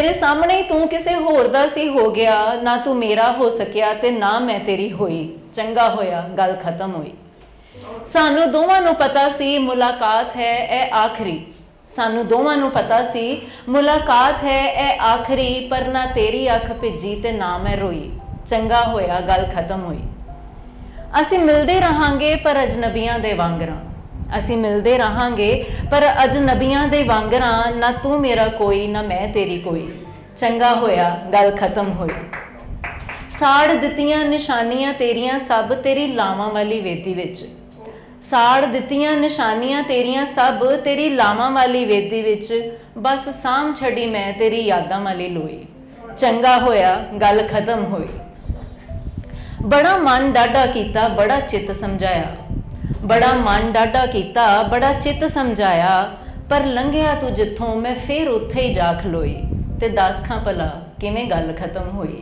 मेरे सामने ही तू किसे होर दा सी हो गया, ना तू मेरा हो सकिया ते ना मैं तेरी होई, चंगा होया गल खत्म हुई। सानू दोवां नू पता सी मुलाकात है ए आखिरी, सानू दोवां नू पता सी मुलाकात है ए आखिरी, पर ना तेरी अख भिजी ते ना मैं रोई, चंगा होया गल खत्म हुई। असी मिलते रहांगे पर अजनबियां दे वांगरां, असी मिलते रहांगे पर अजनबियां दे वांगरां, ना तू मेरा कोई ना मैं तेरी कोई, चंगा होया गल खत्म हुई। साड़ दित्तियां निशानियां तेरियां सब तेरी लावां वाली वेदी विच, साड़ दित्तियां निशानियां तेरियां सब तेरी लावां वाली वेदी विच, बस साम छड़ी मैं तेरी यादां वाली लोई, चंगा होया गल खत्म हुई। बड़ा मन डाढा कीता बड़ा चित समझाया, बड़ा मन डाढा कीता बड़ा चित समझाया, पर लंघिया तू जिथों मैं फिर उत्थे ही जा खलोई, ते दस खां भला किवें गल खत्म हुई,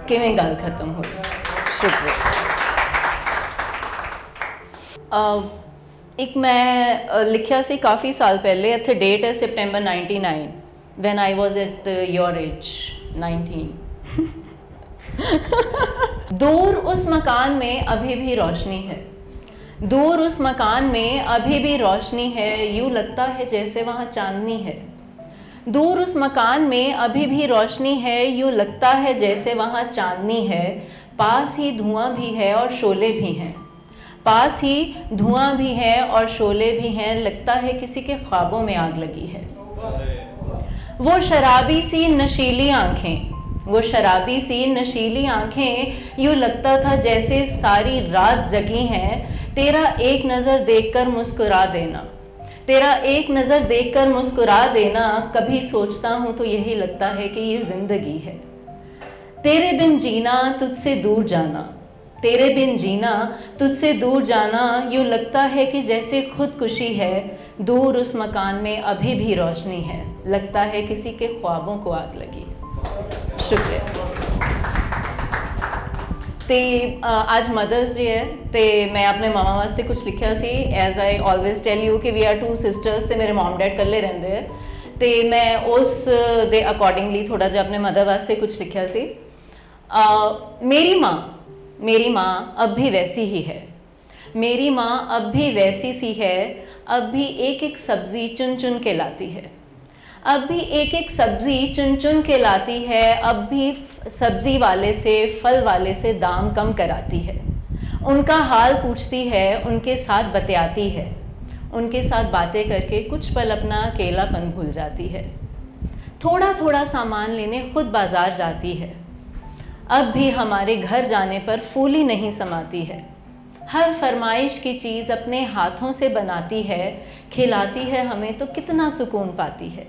किवें गल खत्म हुई। शुक्रिया। एक मैं लिखिया सी काफ़ी साल पहले, इत्थे डेट है सितंबर 99, when I was at your age 19। दूर उस मकान में अभी भी रोशनी है, दूर उस मकान में अभी भी रोशनी है, यूँ लगता है जैसे वहाँ चांदनी है, दूर उस मकान में अभी भी रोशनी है, यूँ लगता है जैसे वहाँ चांदनी है, पास ही धुआं भी है और शोले भी हैं, पास ही धुआं भी है और शोले भी हैं, लगता है किसी के ख्वाबों में आग लगी है। वो शराबी सी नशीली आंखें, वो शराबी सी नशीली आंखें, यूँ लगता था जैसे सारी रात जगी हैं, तेरा एक नज़र देखकर मुस्कुरा देना, तेरा एक नज़र देखकर मुस्कुरा देना, कभी सोचता हूँ तो यही लगता है कि ये ज़िंदगी है। तेरे बिन जीना तुझसे दूर जाना, तेरे बिन जीना तुझसे दूर जाना, यूँ लगता है कि जैसे खुदकुशी है, दूर उस मकान में अभी भी रोशनी है, लगता है किसी के ख्वाबों को आग लगी है। शुक्रिया। ते आज मदर्स डे है, तो मैं अपने मामा वास्ते कुछ लिखा सी, as I always tell you कि वी आर 2 सिस्टर्स, तो मेरे मॉम डैड कल्ले रहंदे है, तो मैं उस दे अकॉर्डिंगली थोड़ा जिहा अपने मदर वास्ते कुछ लिखा सी। मेरी माँ अब भी वैसी ही है, मेरी माँ अब भी वैसी सी है, अब भी एक एक सब्ज़ी चुन चुन के लाती है, अब भी एक एक सब्ज़ी चुन चुन के लाती है, अब भी सब्ज़ी वाले से फल वाले से दाम कम कराती है, उनका हाल पूछती है, उनके साथ बतियाती है, उनके साथ बातें करके कुछ पल अपना अकेलापन भूल जाती है, थोड़ा थोड़ा सामान लेने खुद बाज़ार जाती है, अब भी हमारे घर जाने पर फूली नहीं समाती है, हर फरमाइश की चीज़ अपने हाथों से बनाती है, खिलाती है हमें तो कितना सुकून पाती है,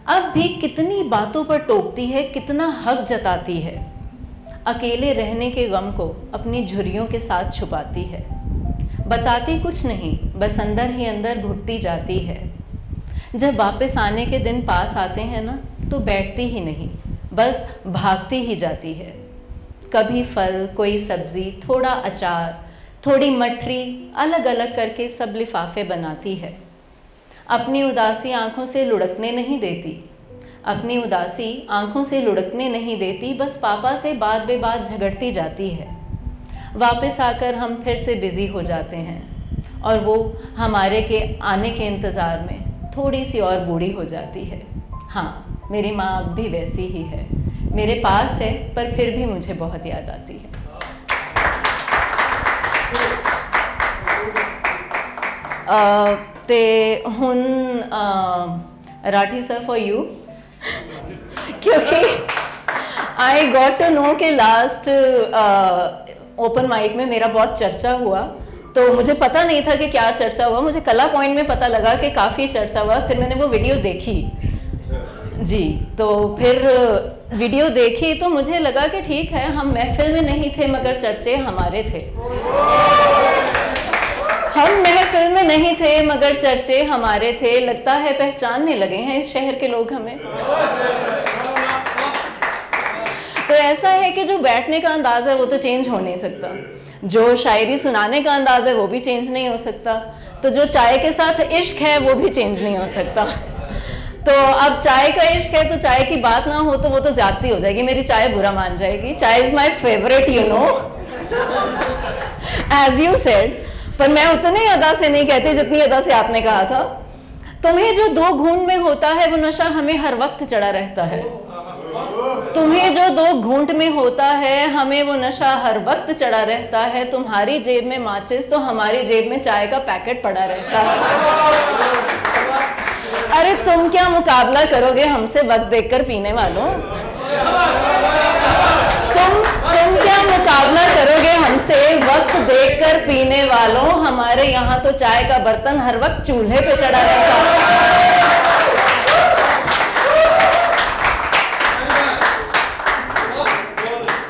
अब भी कितनी बातों पर टोकती है, कितना हक जताती है, अकेले रहने के गम को अपनी झुर्रियों के साथ छुपाती है, बताती कुछ नहीं बस अंदर ही अंदर घुटती जाती है, जब वापस आने के दिन पास आते हैं ना तो बैठती ही नहीं, बस भागती ही जाती है, कभी फल कोई सब्ज़ी, थोड़ा अचार, थोड़ी मठरी, अलग अलग करके सब लिफाफे बनाती है, अपनी उदासी आँखों से लुढ़कने नहीं देती, अपनी उदासी आँखों से लुढ़कने नहीं देती, बस पापा से बात बे बात झगड़ती जाती है, वापस आकर हम फिर से बिज़ी हो जाते हैं और वो हमारे के आने के इंतज़ार में थोड़ी सी और बूढ़ी हो जाती है। हाँ, मेरी माँ अब भी वैसी ही है, मेरे पास है पर फिर भी मुझे बहुत याद आती है। ते हुन राठी सर फॉर यू, क्योंकि आई गॉट टू नो कि लास्ट ओपन माइक में मेरा बहुत चर्चा हुआ, तो मुझे पता नहीं था कि क्या चर्चा हुआ, मुझे कला पॉइंट में पता लगा कि काफ़ी चर्चा हुआ, फिर मैंने वो वीडियो देखी जी, तो फिर वीडियो देखी तो मुझे लगा कि ठीक है, हम महफिल में नहीं थे मगर चर्चे हमारे थे, हम महफिल में नहीं थे मगर चर्चे हमारे थे, लगता है पहचानने लगे हैं इस शहर के लोग हमें। तो ऐसा है कि जो बैठने का अंदाज़ है वो तो चेंज हो नहीं सकता, जो शायरी सुनाने का अंदाज़ है वो भी चेंज नहीं हो सकता, तो जो चाय के साथ इश्क है वो भी चेंज नहीं हो सकता। तो अब चाय का इश्क है तो चाय की बात ना हो तो वो तो ज्यादती हो जाएगी, मेरी चाय बुरा मान जाएगी। Chai is my favourite you know, as you said, पर मैं उतनी अदा से नहीं कहती जितनी अदा से आपने कहा था। तुम्हें जो दो घूंट में होता है वो नशा हमें हर वक्त चढ़ा रहता है। तुम्हें जो दो घूंट में होता है हमें वो नशा हर वक्त चढ़ा रहता है। तुम्हारी जेब में माचिस तो हमारी जेब में चाय का पैकेट पड़ा रहता है। अरे तुम क्या मुकाबला करोगे हमसे वक्त देखकर पीने वालों? तुम क्या मुकाबला करोगे हमसे वक्त देखकर पीने वालों? हमारे यहाँ तो चाय का बर्तन हर वक्त चूल्हे पे चढ़ा रहता है।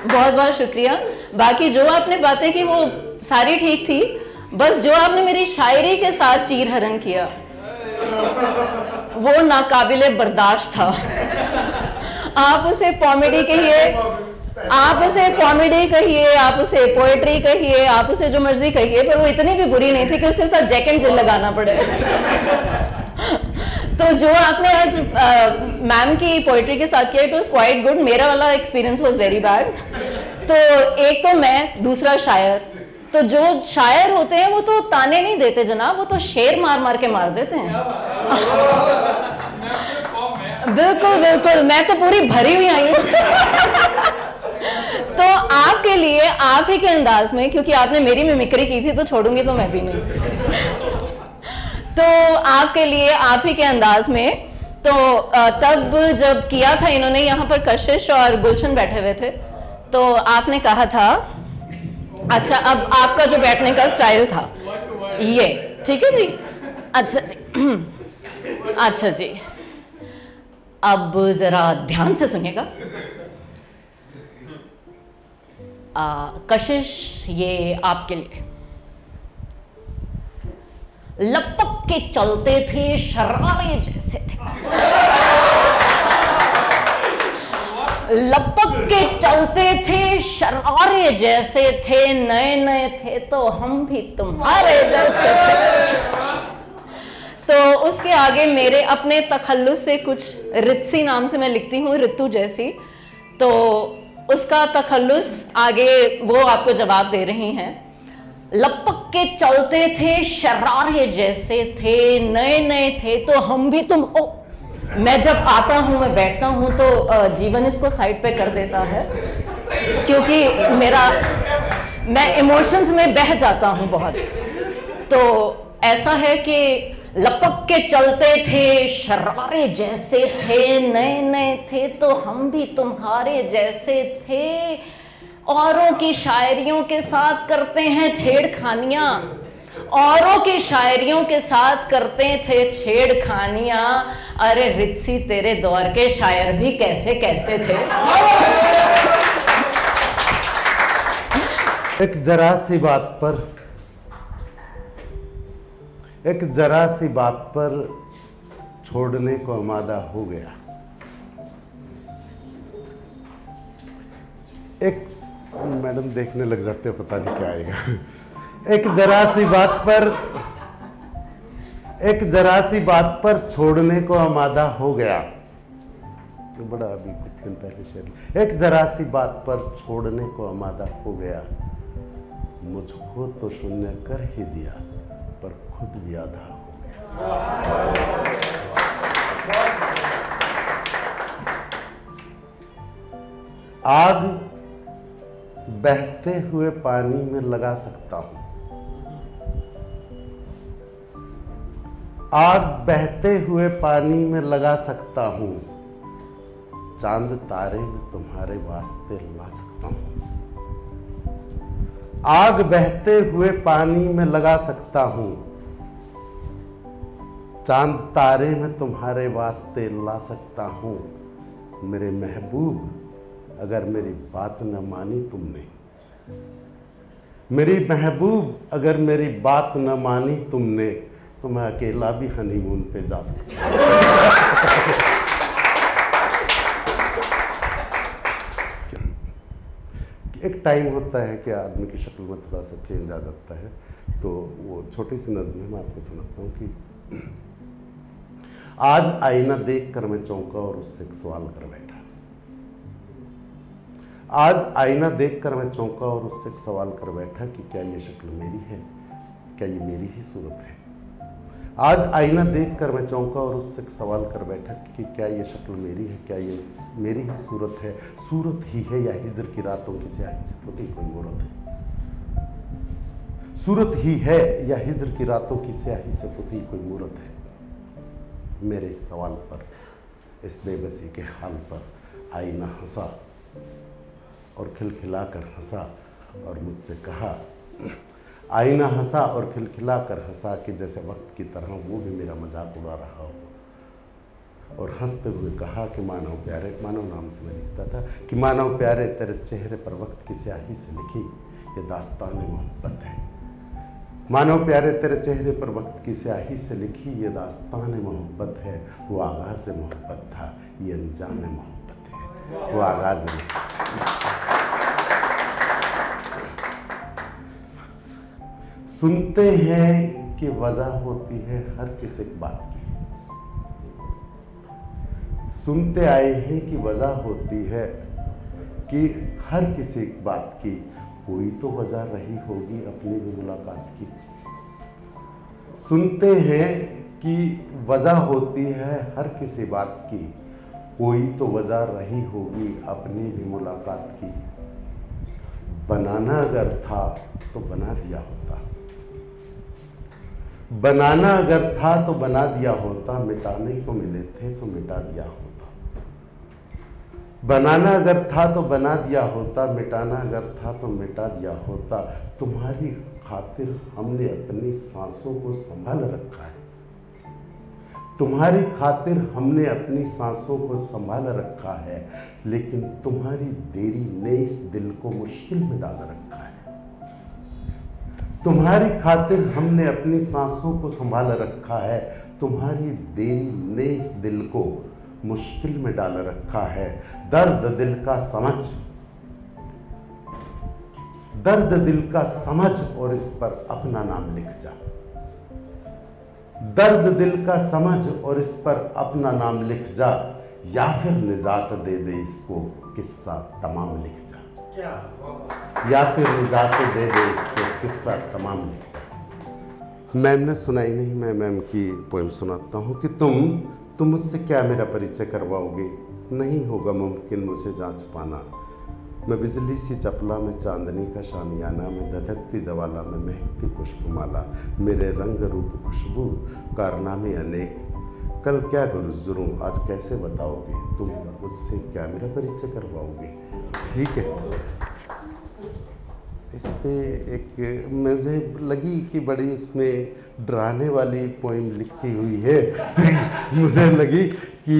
बहुत बहुत शुक्रिया। बाकी जो आपने बातें की वो सारी ठीक थी, बस जो आपने मेरी शायरी के साथ चीर हरण किया वो नाकाबिले बर्दाश्त था। आप उसे कॉमेडी कहिए, आप उसे कॉमेडी कहिए, आप उसे पोएट्री कहिए, आप उसे जो मर्जी कहिए, पर वो इतनी भी बुरी नहीं थी कि उसके साथ जैक एंड जिल लगाना पड़े। तो जो आपने आज मैम की पोएट्री के साथ किया, इट वाज क्वाइट गुड। मेरा वाला एक्सपीरियंस वाज वेरी बैड। तो एक तो मैं, दूसरा शायर। तो जो शायर होते हैं वो तो ताने नहीं देते जनाब, वो तो शेर मार मार के मार देते हैं। बिल्कुल बिल्कुल, मैं तो पूरी भरी हुई आई हूँ। तो आपके लिए आप ही के अंदाज में, क्योंकि आपने मेरी मिमिक्री की थी तो छोड़ूंगी तो मैं भी नहीं। तो आपके लिए आप ही के अंदाज में, तो तब जब किया था इन्होंने, यहाँ पर कशिश और गुलशन बैठे हुए थे, तो आपने कहा था, अच्छा अब आपका जो बैठने का स्टाइल था ये, ठीक है जी, अच्छा जी, अच्छा जी, अब जरा ध्यान से सुनिएगा। कशिश ये आपके लिए। लपक के चलते थे शरारे जैसे थे, लपक के चलते थे शरारे जैसे थे, नए नए थे तो हम भी तुम्हारे जैसे थे। तो उसके आगे मेरे अपने तखल्लुस से कुछ, रित्सी नाम से मैं लिखती हूँ, रितु जैसी, तो उसका तखल्लुस आगे वो आपको जवाब दे रही हैं। लपक के चलते थे शरारे जैसे थे, नए नए थे तो हम भी तुम। ओ, मैं जब आता हूँ, मैं बैठता हूँ तो जीवन इसको साइड पे कर देता है, क्योंकि मैं इमोशंस में बह जाता हूँ बहुत। तो ऐसा है कि लपक के चलते थे शरारे जैसे थे, नए नए थे तो हम भी तुम्हारे जैसे थे। औरों की शायरियों के साथ करते हैं छेड़खानियां, औरों की शायरियों के साथ करते थे छेड़खानियां। अरे रित्सी तेरे दौर के शायर भी कैसे कैसे थे। एक जरा सी बात पर छोड़ने को आमादा हो गया। एक मैडम देखने लग जाते हैं, पता नहीं क्या आएगा। एक जरा सी बात पर छोड़ने को आमादा हो गया। तो बड़ा अभी कुछ दिन पहले शेर। एक जरा सी बात पर छोड़ने को आमादा हो गया, मुझको तो शून्य कर ही दिया पर खुद भी आधा हो गया। आग बहते हुए पानी में लगा सकता हूं, आग बहते हुए पानी में लगा सकता हूं, चांद तारे में तुम्हारे वास्ते ला सकता हूं। आग बहते हुए पानी में लगा सकता हूं, चांद तारे में तुम्हारे वास्ते ला सकता हूं। मेरे महबूब अगर मेरी बात न मानी तुमने, मेरी महबूब अगर मेरी बात न मानी तुमने, तो मैं अकेला भी हनीमून पे जा सकता हूं। एक टाइम होता है कि आदमी की शक्ल में थोड़ा सा चेंज आ जाता है, तो वो छोटी सी नज़्म मैं आपको सुनाता हूँ कि आज आईना देखकर मैं चौंका और उससे एक सवाल कर बैठा। आज आईना देखकर मैं चौंका और उससे एक सवाल कर बैठा कि क्या ये शक्ल मेरी है, क्या ये मेरी ही सूरत है। आज आईना देखकर मैं चौंका और उससे एक सवाल कर बैठा कि क्या ये शक्ल मेरी है, क्या ये मेरी ही सूरत है। सूरत ही है या हिजर की रातों की स्याही से पुती कोई मूरत है। सूरत ही है या हिजर की रातों की स्याही से पुती कोई मूरत है। मेरे इस सवाल पर, इस बेबसी के हाल पर आईना हंसा और खिलखिलाकर हंसा और मुझसे कहा, आईना हंसा और खिलखिलाकर हंसा कि जैसे वक्त की तरह वो भी मेरा मजाक उड़ा रहा हो, और हंसते हुए कहा कि मानव प्यारे, मानव नाम से मैं लिखता था, कि मानव प्यारे तेरे चेहरे पर वक्त की स्याही से लिखी ये दास्तान मोहब्बत है। मानव प्यारे तेरे चेहरे पर वक्त की स्याही से लिखी ये दास्तान मोहब्बत है। वो आगाज़ मोहब्बत था, ये अंजाम मोहब्बत है। वो आगाज़ में सुनते हैं कि वजह होती है हर किसी बात की। सुनते आए हैं कि वजह होती है कि हर किसी बात की, कोई तो वजह रही होगी अपनी भी मुलाकात की। सुनते हैं कि वजह होती है हर किसी बात की, कोई तो वजह रही होगी अपनी भी मुलाकात की। बनाना अगर था तो बना दिया होता, बनाना अगर था तो बना दिया होता, मिटाने को मिले थे तो मिटा दिया होता। बनाना अगर था तो बना दिया होता, मिटाना अगर था तो मिटा दिया होता। तुम्हारी खातिर हमने अपनी सांसों को संभाल रखा है, तुम्हारी खातिर हमने अपनी सांसों को संभाल रखा है, लेकिन तुम्हारी देरी ने इस दिल को मुश्किल में डाल रखा है। तुम्हारी खातिर हमने अपनी सांसों को संभाल रखा है, तुम्हारी देरी ने इस दिल को मुश्किल में डाल रखा है। दर्द दिल का समझ, दर्द दिल का समझ और इस पर अपना नाम लिख जा। दर्द दिल का समझ और इस पर अपना नाम लिख जा, या फिर निजात दे दे इसको किस्सा तमाम लिख जा। या फिर निजात दे दे इसको किस्सा तमाम लिख जा। मैम ने सुनाई नहीं, मैं मैम की पोएम सुनाता हूँ कि तुम मुझसे क्या मेरा परिचय करवाओगे। नहीं होगा मुमकिन मुझे जांच पाना। मैं बिजली सी चपला में चांदनी का शामियाना में, धधकती जवाला में महकती पुष्पमाला, मेरे रंग रूप खुशबू कारनामे अनेक। कल क्या गुरुजुरूं आज कैसे बताओगे, तुम मुझसे क्या मेरा परिचय करवाओगे। ठीक है, इस पे एक मुझे लगी कि बड़ी उसमें डराने वाली पोएम लिखी हुई है। मुझे लगी कि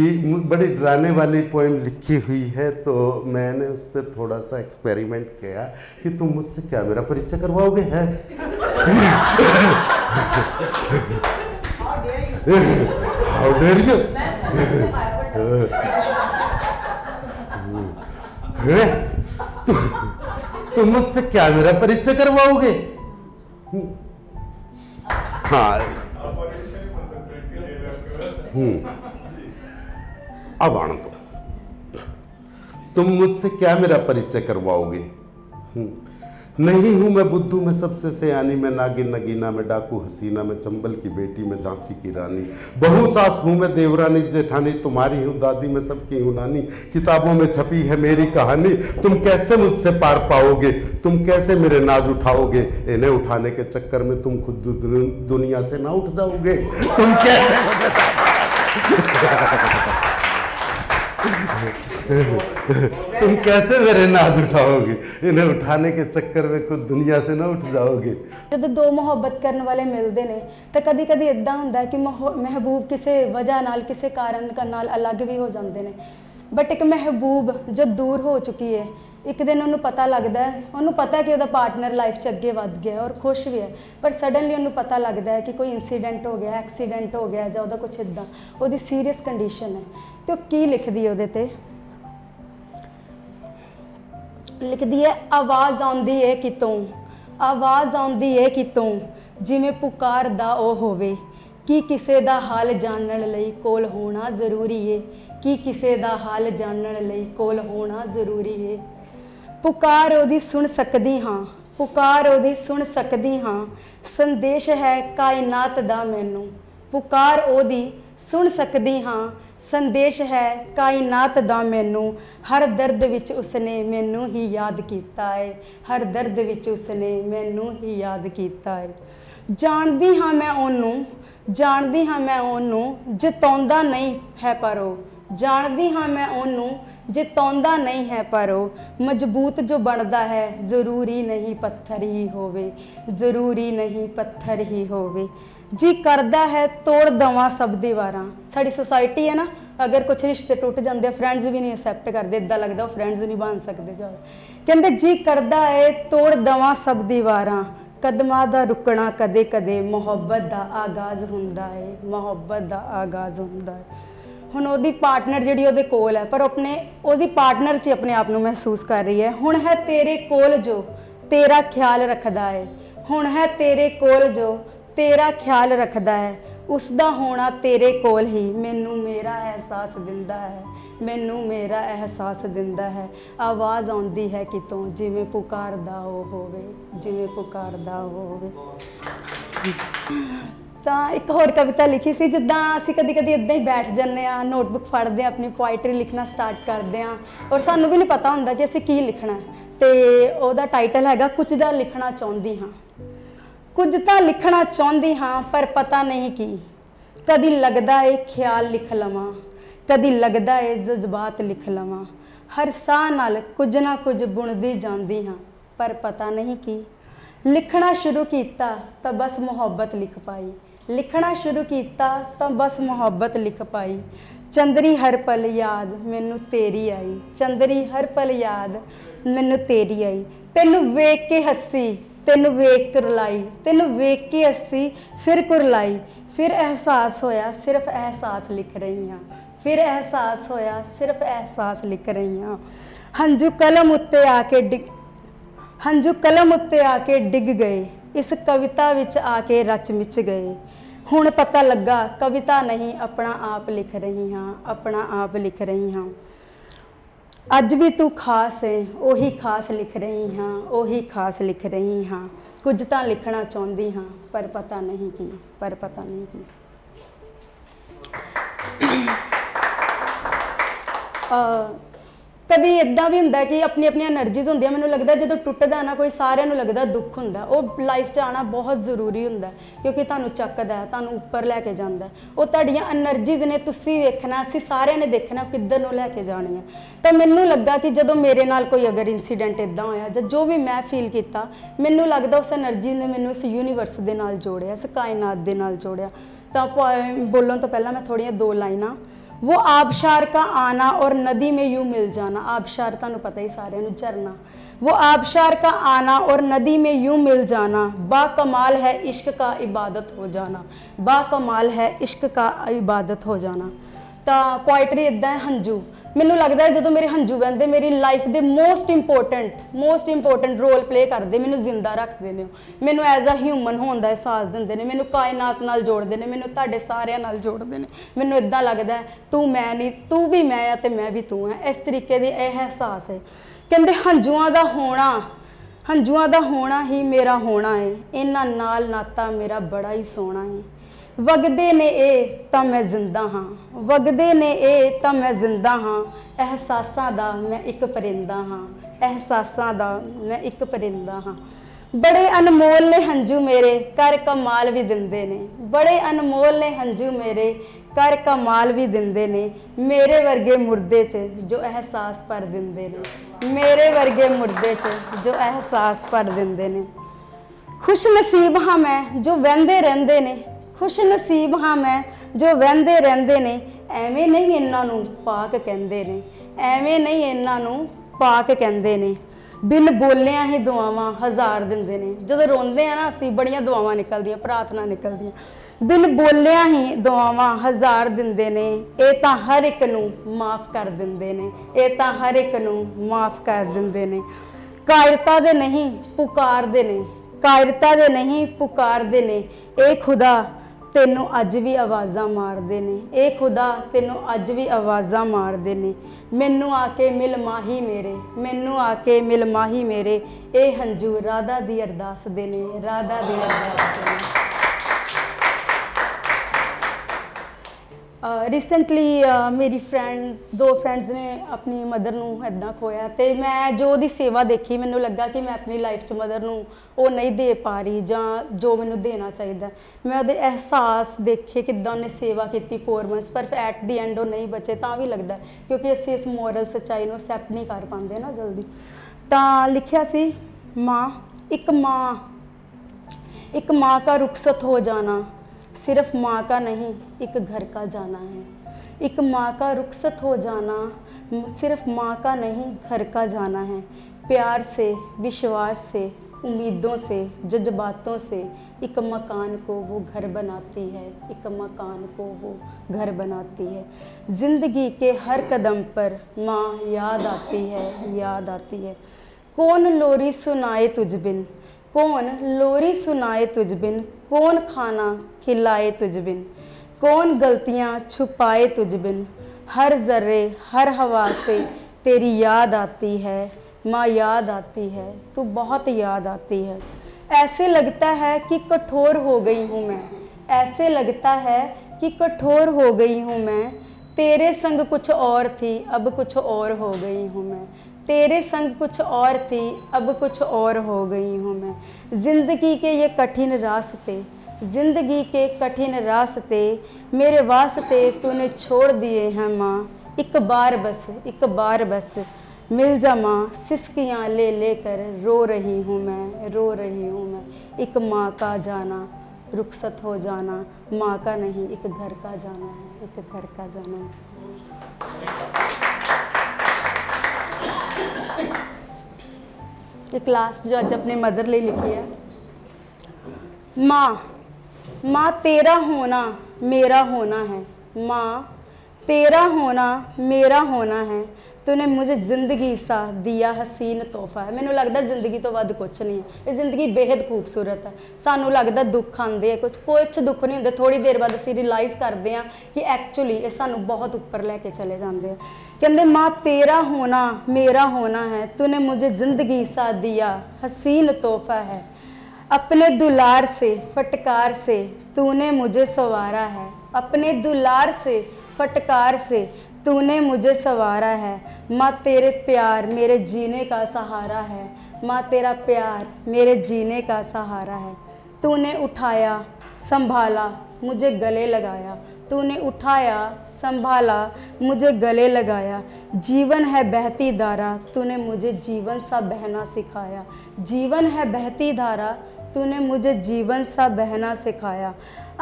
बड़ी डराने वाली पोएम लिखी हुई है, तो मैंने उस पर थोड़ा सा एक्सपेरिमेंट किया कि तुम मुझसे क्या मेरा परिचय करवाओगे है। How dare you. तुम मुझसे क्या मेरा परिचय करवाओगे। हाँ, अब आना तुम मुझसे क्या मेरा परिचय करवाओगे। नहीं हूं मैं बुद्धू में सबसे सयानी, मैं नागिन नगीना में डाकू हसीना में, चंबल की बेटी में झांसी की रानी, बहू सास हूं मैं देवरानी जेठानी, तुम्हारी हूं दादी मैं सबकी हूं नानी, किताबों में छपी है मेरी कहानी। तुम कैसे मुझसे पार पाओगे, तुम कैसे मेरे नाज उठाओगे, इन्हें उठाने के चक्कर में तुम खुद दुनिया से ना उठ जाओगे। तुम कैसे तुम कैसे मेरे नाज उठाओगे, इन्हें उठाने के चक्कर में खुद दुनिया से ना उठ जाओगे। जब दो मुहब्बत करने वाले मिलते ने तो कभी कभी इदा होंदा कि महबूब किसी वजह नाल किसी कारण नाल अलग भी हो जाते हैं, बट एक महबूब जो दूर हो चुकी है, एक दिन उन्होंने पता लगता है, उन्होंने पता है कि वह पार्टनर लाइफ च अगे वध गया और खुश भी है, पर सडनली उन्होंने पता लगता है कि कोई इंसीडेंट हो गया, एक्सीडेंट हो गया, ਜਾਂ ਉਹਦਾ कुछ इदा वो सीरीयस कंडीशन है। तो की लिखदी ਉਹਦੇ ਤੇ लिखदी है, आवाज़ आउंदी है कितों, आवाज़ आउंदी है कितों, जिवें पुकारदा ओ होवे, कि किसे दा हाल जानन लई कोल होना ज़रूरी है, कि किसे दा हाल जानन लई कोल होना ज़रूरी है। पुकार ओदी सुन सकदी हाँ, पुकार ओदी सुन सकदी हाँ, संदेश है कायनात दा मैनू। पुकार ओदी सुन सकदी हाँ, संदेश है कायनात दा मैनू। हर दर्द विच उसने मैनू ही याद कीता है, हर दर्द विच उसने मैनू ही याद कीता है। जानदी हाँ मैं ओनू, जानदी हाँ मैं ओनू, जिताउंदा नहीं है पर ओ। जानदी हाँ मैं ओनू, जिताउंदा नहीं है पर ओ। मजबूत जो बनदा है ज़रूरी नहीं पत्थर ही होवे, ज़रूरी नहीं पत्थर ही होवे। जी करदा है तोड़ दवां सब दीवारां। साडी सोसाइटी है ना, अगर कुछ रिश्ते टुट जाते फ्रेंड्स भी नहीं एक्सैप्ट करते, इदा लगता वो फ्रेंड्स नहीं बन सकते। जाओ कहते जी करदा है तोड़ दवां सब दीवारां, कदमां दा रुकना कदे कदे मुहब्बत दा आगाज़ हुंदा है, मुहब्बत दा आगाज़ हुंदा है। हुण ओहदी पार्टनर जिहड़ी ओहदे कोल है, पर अपने ओहदी पार्टनर 'च अपने आप नूं महसूस कर रही है। हुण है तेरे कोल जो तेरा ख्याल रखदा है, हुण है तेरे कोल जो तेरा ख्याल रखदा है। उसदा होना तेरे कोल ही मैनू मेरा एहसास दिंदा है, मैनू मेरा एहसास दिंदा है। आवाज़ आउंदी है कितों जिवें पुकारदा ओ होवे, जिवें पुकारदा होवे। ਤਾਂ ਇੱਕ ਹੋਰ ਕਵਿਤਾ ਲਿਖੀ ਸੀ, ਜਿੱਦਾਂ ਅਸੀਂ ਕਦੀ ਕਦੀ ਇੱਦਾਂ ਹੀ ਬੈਠ ਜਾਂਦੇ ਹਾਂ, ਨੋਟਬੁੱਕ ਫੜਦੇ ਹਾਂ, ਆਪਣੀ ਪੋਇਟਰੀ ਲਿਖਣਾ ਸਟਾਰਟ ਕਰਦੇ ਹਾਂ ਔਰ ਸਾਨੂੰ ਵੀ ਨਹੀਂ ਪਤਾ ਹੁੰਦਾ ਕਿ ਅਸੀਂ ਕੀ ਲਿਖਣਾ। ਤੇ ਉਹਦਾ ਟਾਈਟਲ ਹੈਗਾ ਕੁਝ ਦਾ ਲਿਖਣਾ ਚਾਹੁੰਦੀ ਹਾਂ। ਕੁਝ ਤਾਂ ਲਿਖਣਾ ਚਾਹੁੰਦੀ ਹਾਂ ਪਰ ਪਤਾ ਨਹੀਂ ਕੀ, ਕਦੀ ਲੱਗਦਾ ਏ ਖਿਆਲ ਲਿਖ ਲਵਾਂ, ਕਦੀ ਲੱਗਦਾ ਏ ਜਜ਼ਬਾਤ ਲਿਖ ਲਵਾਂ। ਹਰ ਸਾਹ ਨਾਲ ਕੁਝ ਨਾ ਕੁਝ ਬੁਣਦੀ ਜਾਂਦੀ ਹਾਂ ਪਰ ਪਤਾ ਨਹੀਂ ਕੀ। लिखना शुरू किया तो बस मुहब्बत लिख पाई, लिखना शुरू किया तो बस मुहब्बत लिख पाई। चंदरी हर पल याद मैनू तेरी आई, चंदरी हर पल याद मैनू तेरी आई। तेनू वेख के हसी, तेनू वेख के रुलाई, तेनू वेख के हसी फिर कुरलाई। फिर एहसास होया सिर्फ एहसास लिख रही हाँ, फिर एहसास होया सिर्फ एहसास लिख रही हाँ। हंजू कलम उत्ते आके डिग, हंजू कलम उत्ते आके डिग गए, इस कविता विच आके रच मिच गए। हुण पता लगा कविता नहीं अपना आप लिख रही हाँ, अपना आप लिख रही हाँ। अज भी तू खास है ओही खास लिख रही हाँ, ओही खास लिख रही हाँ। कुछ तो लिखना चाहती हाँ पर पता नहीं की, पर पता नहीं की। कभी इदा भी होंगे कि अपनी अपनी एनर्जीज होंगे। मैंने लगता जो टुटदा ना कोई, सारे लगता दुख होंगे, वो लाइफ च आना बहुत ज़रूरी होंगे क्योंकि तुहानू चकदा है, तुहानू उपर लैके जांदा है। वो तुहाडियां एनर्जीज ने, तुसीं वेखना, असीं सारिਆਂ ने देखना किधर नूं लैके जानी है। तो मैनू लगा कि जो मेरे नाल कोई अगर इंसीडेंट इदा होया जां जो भी मैं फील किया, मैनू लगता उस एनर्जी ने मैनू इस यूनीवर्स के नाल जोड़िया, इस कायनात के नाल जोड़िया। तो बोलण तो पहला मैं थोड़ियां दो लाइनां। वो आबशार का आना और नदी में यूं मिल जाना। आबशार तुहानू पता ही सारे नू, झरना। वो आबशार का आना और नदी में यूं मिल जाना, बाकमाल है इश्क का इबादत हो जाना, बाकमाल है इश्क का इबादत हो जाना। तो पोइट्री इदा है हंजू। मैनू लगता है जो मेरे हंजू बहते मेरी लाइफ के मोस्ट इंपोर्टेंट रोल प्ले करते, मैनू जिंदा रखते हैं, मैनू एज अ ह्यूमन होने का एहसास देंगे ने, मैनू कायनात नाल जोड़ते हैं, मैनू तुहाडे सारिਆਂ नाल जोड़ते हैं। मैनू इदा लगता है तू मैं नहीं, तू भी मैं है तो मैं भी तू है, इस तरीके की यह एहसास है। कहते हंजुआं दा होना, हंजुआं दा होना ही मेरा होना है, इन्हां नाल नाता मेरा बड़ा ही सोहना है। वगदे ने ए तां मैं जिंदा हाँ, वगदे ने ए तां मैं जिंदा हाँ। एहसासां दा मैं एक परिंदा हाँ, एहसासां दा मैं एक परिंदा हाँ। बड़े अनमोल ने हंजू मेरे कर कमाल भी दिंदे ने, बड़े अनमोल ने हंजू मेरे कर कमाल भी दिंदे ने। मेरे वर्गे मुर्दे च जो एहसास भर दिंदे ने, मेरे वर्गे मुर्दे च जो एहसास भर दिंदे ने। खुश नसीब हाँ मैं जो वहंदे रहिंदे ने, खुश नसीब हाँ मैं जो वहंदे रहिंदे ने। एवें नहीं इन्हां नूं पाक कहंदे ने, एवें नहीं इन्हां नूं पाक कहंदे ने। बिन बोलियां ही दुआवां हज़ार दिंदे ने। जदों रोंदे आ ना असीं बड़ियां दुआवां निकलदियां, प्रार्थना निकलदियां। बिन बोलियां ही दुआवां हज़ार दिंदे ने। ये तां हर एक नूं माफ़ कर दिंदे ने, ये तां हर एक नूं माफ़ कर दिंदे ने। कायरता दे नहीं पुकारदे ने, कायरता दे नहीं पुकारदे ने। ए खुदा ਤੈਨੂੰ ਅੱਜ ਵੀ ਆਵਾਜ਼ਾਂ ਮਾਰਦੇ ਨੇ, ਇਹ ਖੁਦਾ ਤੈਨੂੰ ਅੱਜ ਵੀ ਆਵਾਜ਼ਾਂ ਮਾਰਦੇ ਨੇ। ਮੈਨੂੰ ਆ ਕੇ ਮਿਲ ਮਾਹੀ ਮੇਰੇ, ਮੈਨੂੰ ਆ ਕੇ ਮਿਲ ਮਾਹੀ ਮੇਰੇ, ਇਹ ਹੰਝੂ ਰਾਧਾ ਦੀ ਅਰਦਾਸ ਦੇ ਨੇ, ਰਾਧਾ ਦੀ ਅਰਦਾਸ ਦੇ ਨੇ। ਰੀਸੈਂਟਲੀ ਮੇਰੀ ਦੋ ਫਰੈਂਡਸ ਨੇ ਆਪਣੀ ਮਦਰ ਨੂੰ ਇੱਦਾਂ ਖੋਇਆ, ਅਤੇ ਮੈਂ ਜੋ ਉਹਦੀ ਸੇਵਾ ਦੇਖੀ ਮੈਨੂੰ ਲੱਗਾ ਕਿ ਮੈਂ ਆਪਣੀ ਲਾਈਫ 'ਚ ਮਦਰ ਨੂੰ ਉਹ ਨਹੀਂ ਦੇ ਪਾ ਰਹੀ ਜਾਂ ਜੋ ਮੈਨੂੰ ਦੇਣਾ ਚਾਹੀਦਾ। ਮੈਂ ਉਹਦੇ ਅਹਿਸਾਸ ਦੇਖੇ ਕਿੱਦਾਂ ਉਹਨੇ ਸੇਵਾ ਕੀਤੀ 4 ਮੰਥਸ, ਪਰ ਐਟ ਦੀ ਐਂਡ ਉਹ ਨਹੀਂ ਬਚੇ। ਤਾਂ ਵੀ ਲੱਗਦਾ ਕਿਉਂਕਿ ਅਸੀਂ ਇਸ ਮੋਰਲ ਸੱਚਾਈ ਨੂੰ ਐਕਸੈਪਟ ਨਹੀਂ ਕਰ ਪਾਉਂਦੇ ਨਾ ਜਲਦੀ। ਤਾਂ ਲਿਖਿਆ ਸੀ एक माँ का रुखसत हो जाना सिर्फ माँ का नहीं एक घर का जाना है। एक माँ का रुखसत हो जाना सिर्फ माँ का नहीं घर का जाना है। प्यार से, विश्वास से, उम्मीदों से, जज्बातों से एक मकान को वो घर बनाती है, एक मकान को वो घर बनाती है। ज़िंदगी के हर कदम पर माँ याद आती है, याद आती है। कौन लोरी सुनाए तुझ बिन, कौन लोरी सुनाए तुझ बिन, कौन खाना खिलाए तुझ बिन, कौन गलतियाँ छुपाए तुझ बिन। हर ज़र्रे हर हवा से तेरी याद आती है माँ, याद आती है, तू बहुत याद आती है। ऐसे लगता है कि कठोर हो गई हूँ मैं, ऐसे लगता है कि कठोर हो गई हूँ मैं। तेरे संग कुछ और थी अब कुछ और हो गई हूँ मैं, तेरे संग कुछ और थी अब कुछ और हो गई हूँ मैं। ज़िंदगी के ये कठिन रास्ते, ज़िंदगी के कठिन रास्ते मेरे वास्ते तूने छोड़ दिए हैं माँ। एक बार बस, एक बार बस मिल जा माँ, सिसकियाँ ले लेकर रो रही हूँ मैं, रो रही हूँ मैं। एक माँ का जाना रुखसत हो जाना, माँ का नहीं एक घर का जाना है, एक घर का जाना है। एक लास्ट जो अज अपने मदर लिए लिखी है। माँ तेरा होना मेरा होना है, माँ तेरा होना मेरा होना है। तूने मुझे ज़िंदगी सा दिया हसीन तोहफा है। मैनू लगता जिंदगी तो वध कुछ नहीं है, ये ज़िंदगी बेहद खूबसूरत है। सानू लगता दुख आते हैं, कुछ दुख नहीं होंगे, थोड़ी देर बाद असीं रियलाइज़ करते हैं कि एक्चुअली ये सानू बहुत ऊपर लैके चले जाते हैं। कहते माँ तेरा होना मेरा होना है, तूने मुझे ज़िंदगी सा दिया हसीन तोहफा है। अपने दुलार से फटकार से तूने मुझे संवारा है, अपने दुलार से फटकार से तूने मुझे संवारा है। माँ तेरे प्यार मेरे जीने का सहारा है, माँ तेरा प्यार मेरे जीने का सहारा है। तूने उठाया संभाला मुझे गले लगाया, तूने उठाया संभाला मुझे गले लगाया। जीवन है बहती धारा तूने मुझे जीवन सा बहना सिखाया, जीवन है बहती धारा तूने मुझे जीवन सा बहना सिखाया।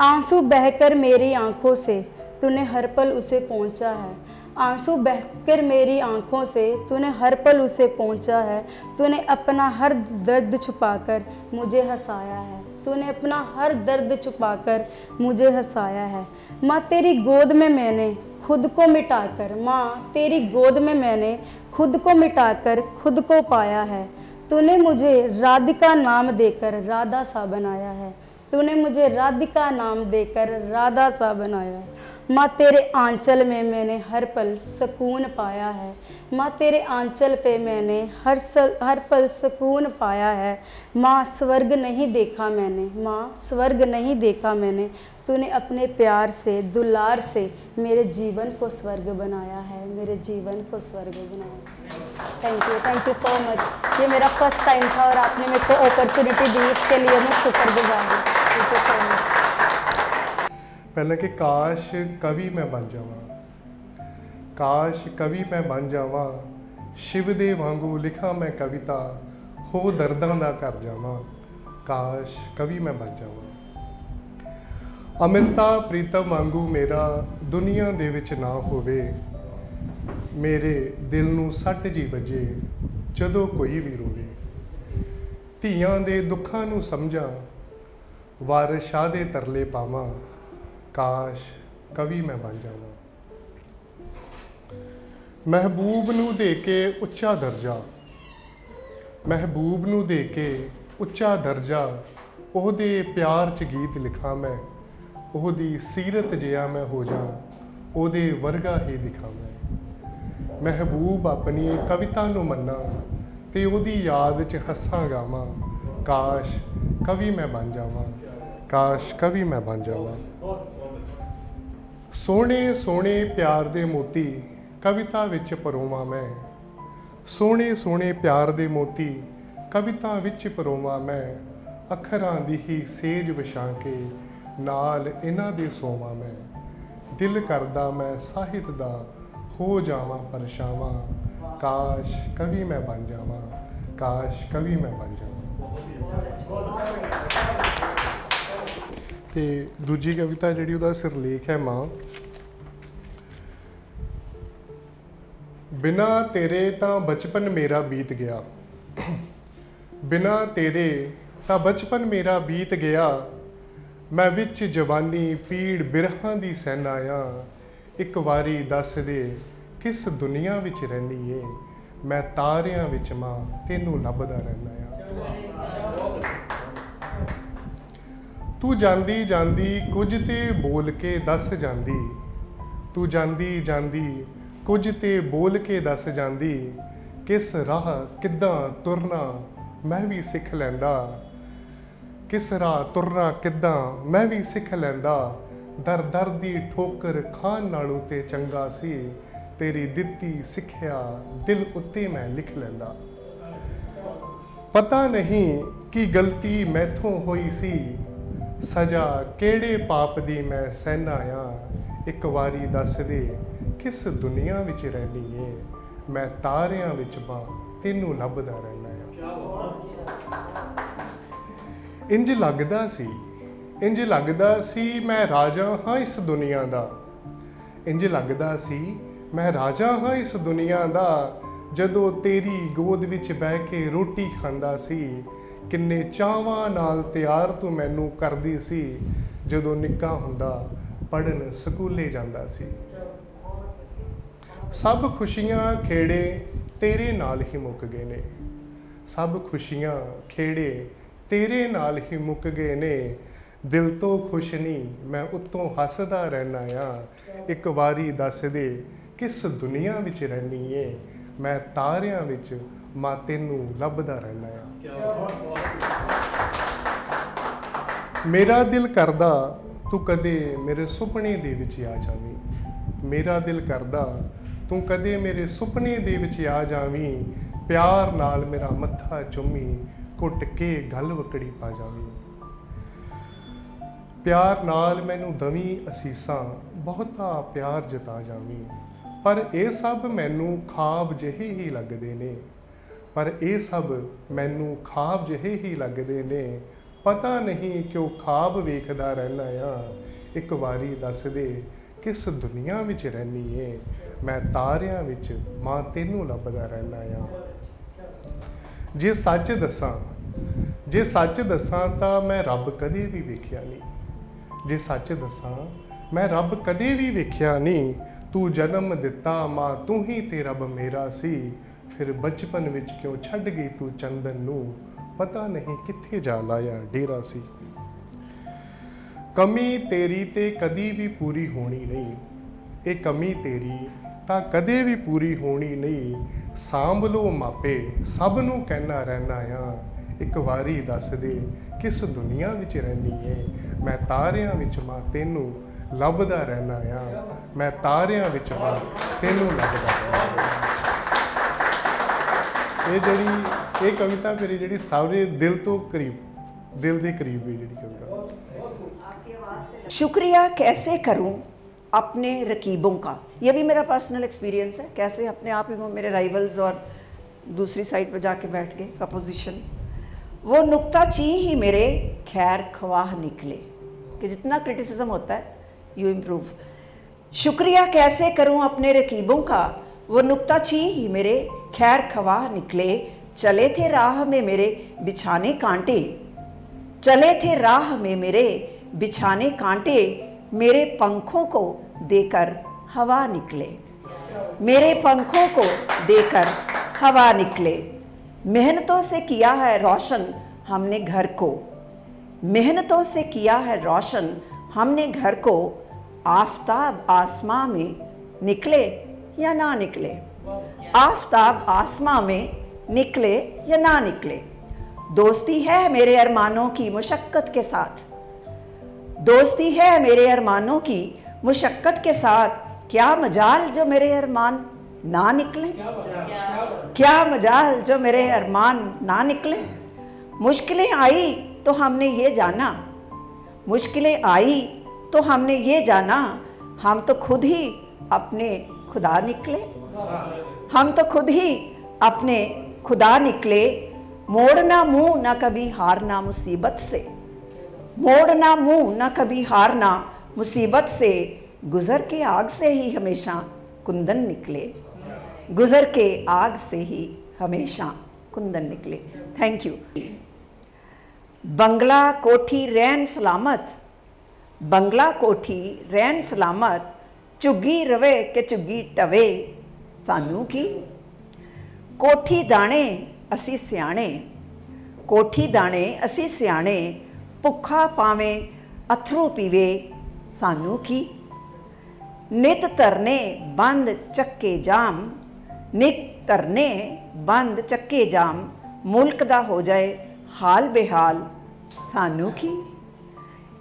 आंसू बहकर मेरी आंखों से तूने हर पल उसे पहुँचा है, आंसू बहकर मेरी आंखों से तूने हर पल उसे पहुँचा है। तूने अपना हर दर्द छुपाकर मुझे हंसाया है, तूने अपना हर दर्द छुपाकर मुझे हंसाया है। माँ तेरी गोद में मैंने खुद को मिटाकर, माँ तेरी गोद में मैंने खुद को मिटाकर खुद को पाया है। तूने मुझे राधिका नाम देकर राधा सा बनाया है, तूने मुझे राधिका नाम देकर राधा सा बनाया है। माँ तेरे आंचल में मैंने हर पल सुकून पाया है, माँ तेरे आंचल पे मैंने हर पल सुकून पाया है। माँ स्वर्ग नहीं देखा मैंने, माँ स्वर्ग नहीं देखा मैंने, तूने अपने प्यार से दुलार से मेरे जीवन को स्वर्ग बनाया है, मेरे जीवन को स्वर्ग बनाया। Thank you so much. ये मेरा फर्स्ट टाइम था और आपने मेरे को अपॉर्चुनिटी दी, इसके लिए मैं शुक्रगुजार हूँ। Thank you so much. पहले कि काश कवि मैं बन जावां, काश कवि मैं बन जावां, शिव दे वांगू लिखा मैं कविता, हो दर्दां दा कर जावां, काश कवि मैं बन जावां। अमृता प्रीतम वांगू मेरा दुनिया दे विच ना होवे, मेरे दिल नूं सट जी वजे जदों कोई भी रोवे। धीआं दे दुखां नूं समझां, वार शाह दे तरले पावां, काश कवि मैं बन जावां। महबूब नूं दे के उच्चा दर्जा, महबूब नूं दे के उच्चा दर्जा, ओहदे प्यार च गीत लिखा मैं, ਉਹਦੀ ਸੀਰਤ ਜਿਹਾ ਮੈਂ ਹੋ ਜਾ, ਉਹਦੇ ਵਰਗਾ ਹੀ ਦਿਖਾਵਾਂ। ਮਹਿਬੂਬ ਆਪਣੀ ਕਵਿਤਾ ਨੂੰ ਮੰਨਾਂ ਤੇ ਉਹਦੀ ਯਾਦ 'ਚ ਹੱਸਾਂ ਗਾਵਾਂ। ਕਾਸ਼ ਕਵੀ ਮੈਂ ਬਣ ਜਾਵਾਂ, ਕਾਸ਼ ਕਵੀ ਮੈਂ ਬਣ ਜਾਵਾਂ। ਸੋਹਣੇ ਸੋਹਣੇ ਪਿਆਰ ਦੇ ਮੋਤੀ ਕਵਿਤਾ ਵਿੱਚ ਪਰੋਵਾਂ ਮੈਂ, ਸੋਹਣੇ ਸੋਹਣੇ ਪਿਆਰ ਦੇ ਮੋਤੀ ਕਵਿਤਾ ਵਿੱਚ ਪਰੋਵਾਂ ਮੈਂ। ਅੱਖਰਾਂ ਦੀ ਹੀ ਸੇਜ ਵਿਛਾ ਕੇ ਨਾਲ ਇਹਨਾਂ ਦੇ ਸੋਵਾਂ ਮੈਂ। ਦਿਲ ਕਰਦਾ ਮੈਂ ਸਾਹਿਤ ਦਾ ਹੋ ਜਾਵਾਂ ਪਰਛਾਵਾਂ। ਕਾਸ਼ ਕਵੀ ਮੈਂ ਬਣ ਜਾਵਾਂ, ਕਾਸ਼ ਕਵੀ ਮੈਂ ਬਣ ਜਾਵਾਂ। ਤੇ ਦੂਜੀ ਕਵਿਤਾ ਜਿਹੜੀ ਉਹਦਾ ਸਿਰਲੇਖ ਹੈ ਮਾਂ। ਬਿਨਾ ਤੇਰੇ ਤਾਂ ਬਚਪਨ ਮੇਰਾ ਬੀਤ ਗਿਆ, ਬਿਨਾ ਤੇਰੇ ਤਾਂ ਬਚਪਨ ਮੇਰਾ ਬੀਤ ਗਿਆ। ਮੈਂ ਵਿੱਚ ਜਵਾਨੀ ਪੀੜ ਬਿਰਹਾਂ ਦੀ ਸਹਿਨ ਆਇਆ। ਇੱਕ ਵਾਰੀ ਦੱਸ ਦੇ ਕਿਸ ਦੁਨੀਆ ਵਿੱਚ ਰਹਿੰਦੀ ਏ, ਮੈਂ ਤਾਰਿਆਂ ਵਿੱਚ ਮਾਂ ਤੈਨੂੰ ਲੱਭਦਾ ਰਹਿੰਦਾ ਆ। ਤੂੰ ਜਾਂਦੀ ਜਾਂਦੀ ਕੁਝ ਤੇ ਬੋਲ ਕੇ ਦੱਸ ਜਾਂਦੀ, ਤੂੰ ਜਾਂਦੀ ਜਾਂਦੀ ਕੁਝ ਤੇ ਬੋਲ ਕੇ ਦੱਸ ਜਾਂਦੀ। ਕਿਸ ਰਾਹ ਕਿੱਦਾਂ ਤੁਰਨਾ ਮੈਂ ਵੀ ਸਿੱਖ ਲੈਂਦਾ, ਕਿਸ ਰਾਹ ਤੁਰਨਾ ਕਿੱਦਾਂ ਮੈਂ ਵੀ ਸਿੱਖ ਲੈਂਦਾ। ਦਰ ਦਰ ਦੀ ਠੋਕਰ ਖਾਣ ਨਾਲੋਂ ਤੇ ਚੰਗਾ ਸੀ, ਤੇਰੀ ਦਿੱਤੀ ਸਿੱਖਿਆ ਦਿਲ ਉੱਤੇ ਮੈਂ ਲਿਖ ਲੈਂਦਾ। ਪਤਾ ਨਹੀਂ ਕੀ ਗਲਤੀ ਮੈਥੋਂ ਹੋਈ ਸੀ, ਸਜ਼ਾ ਕਿਹੜੇ ਪਾਪ ਦੀ ਮੈਂ ਸਹਿਨ ਆਇਆ। ਇੱਕ ਵਾਰੀ ਦੱਸ ਦੇ ਕਿਸ ਦੁਨੀਆ ਵਿੱਚ ਰਹਿੰਦੀ ਏ, ਮੈਂ ਤਾਰਿਆਂ ਵਿੱਚ ਮਾਂ ਤੈਨੂੰ ਲੱਭਦਾ ਰਹਿੰਦਾ ਆ। ਇੰਜ ਲੱਗਦਾ ਸੀ, ਇੰਜ ਲੱਗਦਾ ਸੀ ਮੈਂ ਰਾਜਾ ਹਾਂ ਇਸ ਦੁਨੀਆ ਦਾ। ਇੰਜ ਲੱਗਦਾ ਸੀ ਮੈਂ ਰਾਜਾ ਹਾਂ ਇਸ ਦੁਨੀਆ ਦਾ। ਜਦੋਂ ਤੇਰੀ ਗੋਦ ਵਿੱਚ ਬਹਿ ਕੇ ਰੋਟੀ ਖਾਂਦਾ ਸੀ, ਕਿੰਨੇ ਚਾਵਾਂ ਨਾਲ ਤਿਆਰ ਤੂੰ ਮੈਨੂੰ ਕਰਦੀ ਸੀ। ਜਦੋਂ ਨਿੱਕਾ ਹੁੰਦਾ ਪੜ੍ਹਨ ਸਕੂਲੇ ਜਾਂਦਾ ਸੀ। ਸਭ ਖੁਸ਼ੀਆਂ ਖੇੜੇ ਤੇਰੇ ਨਾਲ ਹੀ ਮੁੱਕ ਗਏ ਨੇ, ਸਭ ਖੁਸ਼ੀਆਂ ਖੇੜੇ ਤੇਰੇ ਨਾਲ ਹੀ ਮੁੱਕ ਗਏ ਨੇ। ਦਿਲ ਤੋਂ ਖੁਸ਼ ਨਹੀਂ ਮੈਂ ਉੱਤੋਂ ਹੱਸਦਾ ਰਹਿਣਾ ਆ। ਇੱਕ ਵਾਰੀ ਦੱਸ ਦੇ ਕਿਸ ਦੁਨੀਆ ਵਿੱਚ ਰਹਿਣੀ ਏ, ਮੈਂ ਤਾਰਿਆਂ ਵਿੱਚ ਮਾਂ ਤੈਨੂੰ ਲੱਭਦਾ ਰਹਿਣਾ ਆ। ਮੇਰਾ ਦਿਲ ਕਰਦਾ ਤੂੰ ਕਦੇ ਮੇਰੇ ਸੁਪਨੇ ਦੇ ਵਿੱਚ ਆ ਜਾਵੀਂ, ਮੇਰਾ ਦਿਲ ਕਰਦਾ ਤੂੰ ਕਦੇ ਮੇਰੇ ਸੁਪਨੇ ਦੇ ਵਿੱਚ ਆ ਜਾਵੀਂ। ਪਿਆਰ ਨਾਲ ਮੇਰਾ ਮੱਥਾ ਚੁੰਮੀ, ਘੁੱਟ ਕੇ ਗਲ ਵਕੜੀ ਪਾ ਜਾਵੀਂ। ਪਿਆਰ ਨਾਲ ਮੈਨੂੰ ਦਵੀਂ ਅਸੀਸਾਂ, ਬਹੁਤਾ ਪਿਆਰ ਜਤਾ ਜਾਵੀਂ। ਪਰ ਇਹ ਸਭ ਮੈਨੂੰ ਖਾਬ ਜਿਹੇ ਹੀ ਲੱਗਦੇ ਨੇ, ਪਰ ਇਹ ਸਭ ਮੈਨੂੰ ਖਾਬ ਜਿਹੇ ਹੀ ਲੱਗਦੇ ਨੇ। ਪਤਾ ਨਹੀਂ ਕਿਉਂ ਖਾਬ ਵੇਖਦਾ ਰਹਿਣਾ ਆ। ਇੱਕ ਵਾਰੀ ਦੱਸ ਦੇ ਕਿਸ ਦੁਨੀਆ ਵਿੱਚ ਰਹਿਣੀ ਏ, ਮੈਂ ਤਾਰਿਆਂ ਵਿੱਚ ਮਾਂ ਤੈਨੂੰ ਲੱਭਦਾ ਰਹਿਣਾ ਆ। ਜੇ ਸੱਚ ਦੱਸਾਂ, ਜੇ ਸੱਚ ਦੱਸਾਂ ਤਾਂ ਮੈਂ ਰੱਬ ਕਦੇ ਵੀ ਵੇਖਿਆ ਨਹੀਂ। ਜੇ ਸੱਚ ਦੱਸਾਂ ਮੈਂ ਰੱਬ ਕਦੇ ਵੀ ਵੇਖਿਆ ਨਹੀਂ। ਤੂੰ ਜਨਮ ਦਿੱਤਾ ਮਾਂ ਤੂੰ ਹੀ ਤੇ ਰੱਬ ਮੇਰਾ ਸੀ। ਫਿਰ ਬਚਪਨ ਵਿੱਚ ਕਿਉਂ ਛੱਡ ਗਈ ਤੂੰ ਚੰਦਨ ਨੂੰ, ਪਤਾ ਨਹੀਂ ਕਿੱਥੇ ਜਾ ਲਾਇਆ ਡੇਰਾ ਸੀ। ਕਮੀ ਤੇਰੀ ਤੇ ਕਦੀ ਵੀ ਪੂਰੀ ਹੋਣੀ ਨਹੀਂ, ਇਹ ਕਮੀ ਤੇਰੀ ਤਾਂ ਕਦੇ ਵੀ ਪੂਰੀ ਹੋਣੀ ਨਹੀਂ। ਸਾਂਭ ਲੋ ਮਾਪੇ ਸਭ ਨੂੰ ਕਹਿਣਾ ਰਹਿਣਾ ਆ। ਇੱਕ ਵਾਰੀ ਦੱਸ ਦੇ ਕਿਸ ਦੁਨੀਆ ਵਿੱਚ ਰਹਿਣੀ ਏ, ਮੈਂ ਤਾਰਿਆਂ ਵਿੱਚ ਮਾਂ ਤੈਨੂੰ ਲੱਭਦਾ ਰਹਿਣਾ ਆ। ਮੈਂ ਤਾਰਿਆਂ ਵਿੱਚ ਮਾਂ ਤੈਨੂੰ ਲੱਭਦਾ ਰਹਿਣਾ ਆ। ਇਹ ਕਵਿਤਾ ਮੇਰੀ ਜਿਹੜੀ ਸਾਰੇ ਦਿਲ ਤੋਂ ਕਰੀਬ, दिल के करीब भी जी कविता। शुक्रिया कैसे करूं अपने रकीबों का, ये भी मेरा पर्सनल एक्सपीरियंस है। कैसे अपने आप ही वो मेरे राइवल्स और दूसरी साइड पर जाके बैठ गए अपोजिशन, वो नुक्ताची ही मेरे खैर ख्वाह निकले। कि जितना क्रिटिसिज्म होता है यू इम्प्रूव। शुक्रिया कैसे करूं अपने रकीबों का, वो नुक्ताची ही मेरे खैर ख्वाह निकले। चले थे राह में मेरे बिछाने कांटे, चले थे राह में मेरे बिछाने कांटे। मेरे पंखों को देकर हवा निकले, मेरे पंखों को देकर हवा निकले। मेहनतों से किया है रोशन हमने घर को, मेहनतों से किया है रोशन हमने घर को आफताब आसमां में निकले या ना निकले, आफताब आसमां में निकले या ना निकले। दोस्ती है मेरे अरमानों की मुशक्कत के साथ, दोस्ती है मेरे अरमानों की मुशक्कत के साथ। क्या मजाल जो मेरे अरमान ना निकले, क्या मजाल जो मेरे अरमान ना निकले। मुश्किलें आई तो हमने ये जाना, मुश्किलें आई तो हमने ये जाना, हम तो खुद ही अपने खुदा निकले, हम तो खुद ही अपने खुदा निकले। मोड़ना मुंह ना कभी हारना मुसीबत से, मोड़ना मुंह ना कभी हारना मुसीबत से। गुजर के आग से ही हमेशा कुंदन निकले, गुजर के आग से ही हमेशा कुंदन निकले। Thank you. बंगला कोठी रैन सलामत, बंगला कोठी रैन सलामत। झुग्गी रवे के झुग्गी टवे सानू की। कोठी दाणे असी सियाणे, कोठी दाणे असी सियाणे। भुखा पावे अथरू पीवे सानू की। नित तरने बंद चक्के जाम, नित तरने बंद चक्के जाम। मुल्क दा हो जाए हाल बेहाल सानू की।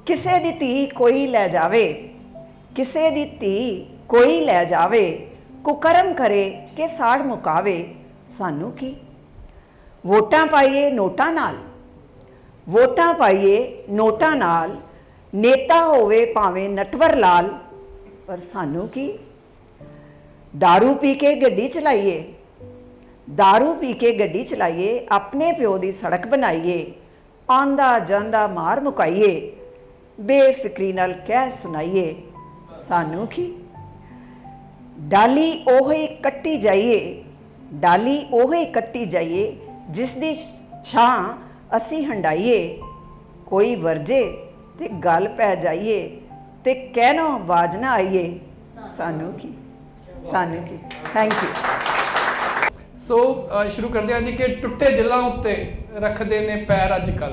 किसे दी धी कोई लै जावे, किसे दी धी कोई लै जावे। कुकरम करे के साड़ मुकावे सानू की। वोटां पाइए नोटां नाल, वोटां पाइए नोटां नाल। नेता होवे भावें नटवर लाल पर सानू की। दारू पी के गड्डी चलाइए, दारू पी के गड्डी चलाइए। अपने प्यो दी सड़क बनाइए, आंदा जांदा मार मुकाइए। बेफिक्री नाल कह सुनाइए सानू की। डाली ओहे कट्टी जाइए, डाली ओहे कट्टी जाइए। जिस दी छां असी हंडाइए। कोई वरजे ते गल पै जाइए, ते कहनो बाज ना आइए सानू की, सानू की। Thank you. सो शुरू करते हैं जी कि टुटे दिलों उत्ते रखते ने पैर अजकल।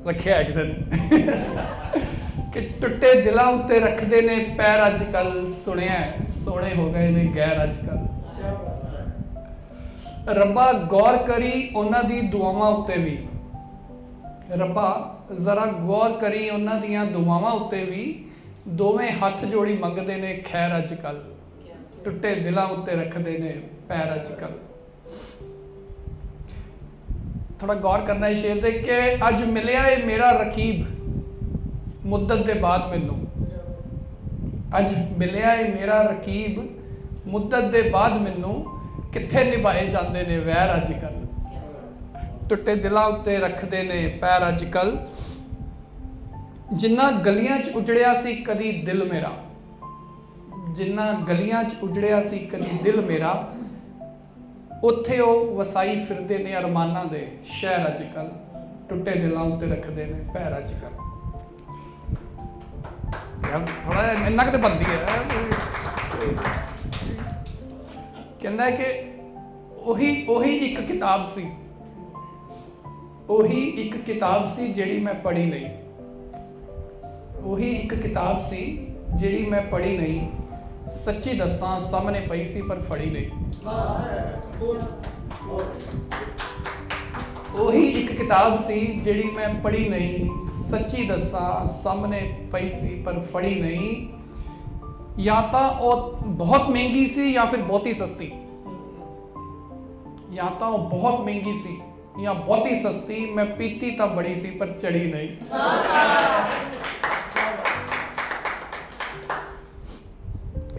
रखिया है किसी ने कि टुटे दिलों उत्ते रखते ने पैर अजकल। सुनिया सोने हो गए ने गैर अजकल। रब्बा गौर करी उन्हां दी दुआवां उत्ते भी, रब्बा जरा गौर करी उन्हां दियां दुआवां उत्ते भी। दोवें हथ जोड़ी मंगते ने खैर अजकल। टुटे दिलों उत्ते रखते ने पैर अजकल। थोड़ा गौर करना है शेर दे कि अज मिलिया है मेरा रकीब मुद्दत दे बाद मैनू। अज मिलिया है मेरा रकीब मुद्दत दे बाद मैनू। कित्थे निभाए जाते ने वैर अजकल। टुटे दिलों उत्ते रखते ने पैर अजकल। जिन्ना गलियां च उजड़िया सी कदी दिल मेरा, जिन्ना गलियां च उजड़िया सी कदी दिल मेरा। उत्थे ओ वसाई फिरदे ने अरमाना दे शहर अजकल। टुटे दिलों उत्ते रखते ने पैर अजकल। थोड़ा इन्ना तो बनती है। कहता है कि ओही एक किताब सी, ओही एक किताब सी जिहड़ी मैं पढ़ी नहीं। ओही एक किताब सी जिहड़ी मैं पढ़ी नहीं। सच्ची दसां सामने पई सी पर फड़ी नहीं। ओही एक किताब सी जिहड़ी मैं पढ़ी नहीं। सच्ची दसां सामने पई सी पर फड़ी नहीं। या तो बहुत महंगी सी या फिर बहुत ही सस्ती, या तो बहुत महंगी सी या बहुत ही सस्ती। मैं पीती तो बड़ी सी पर चढ़ी नहीं।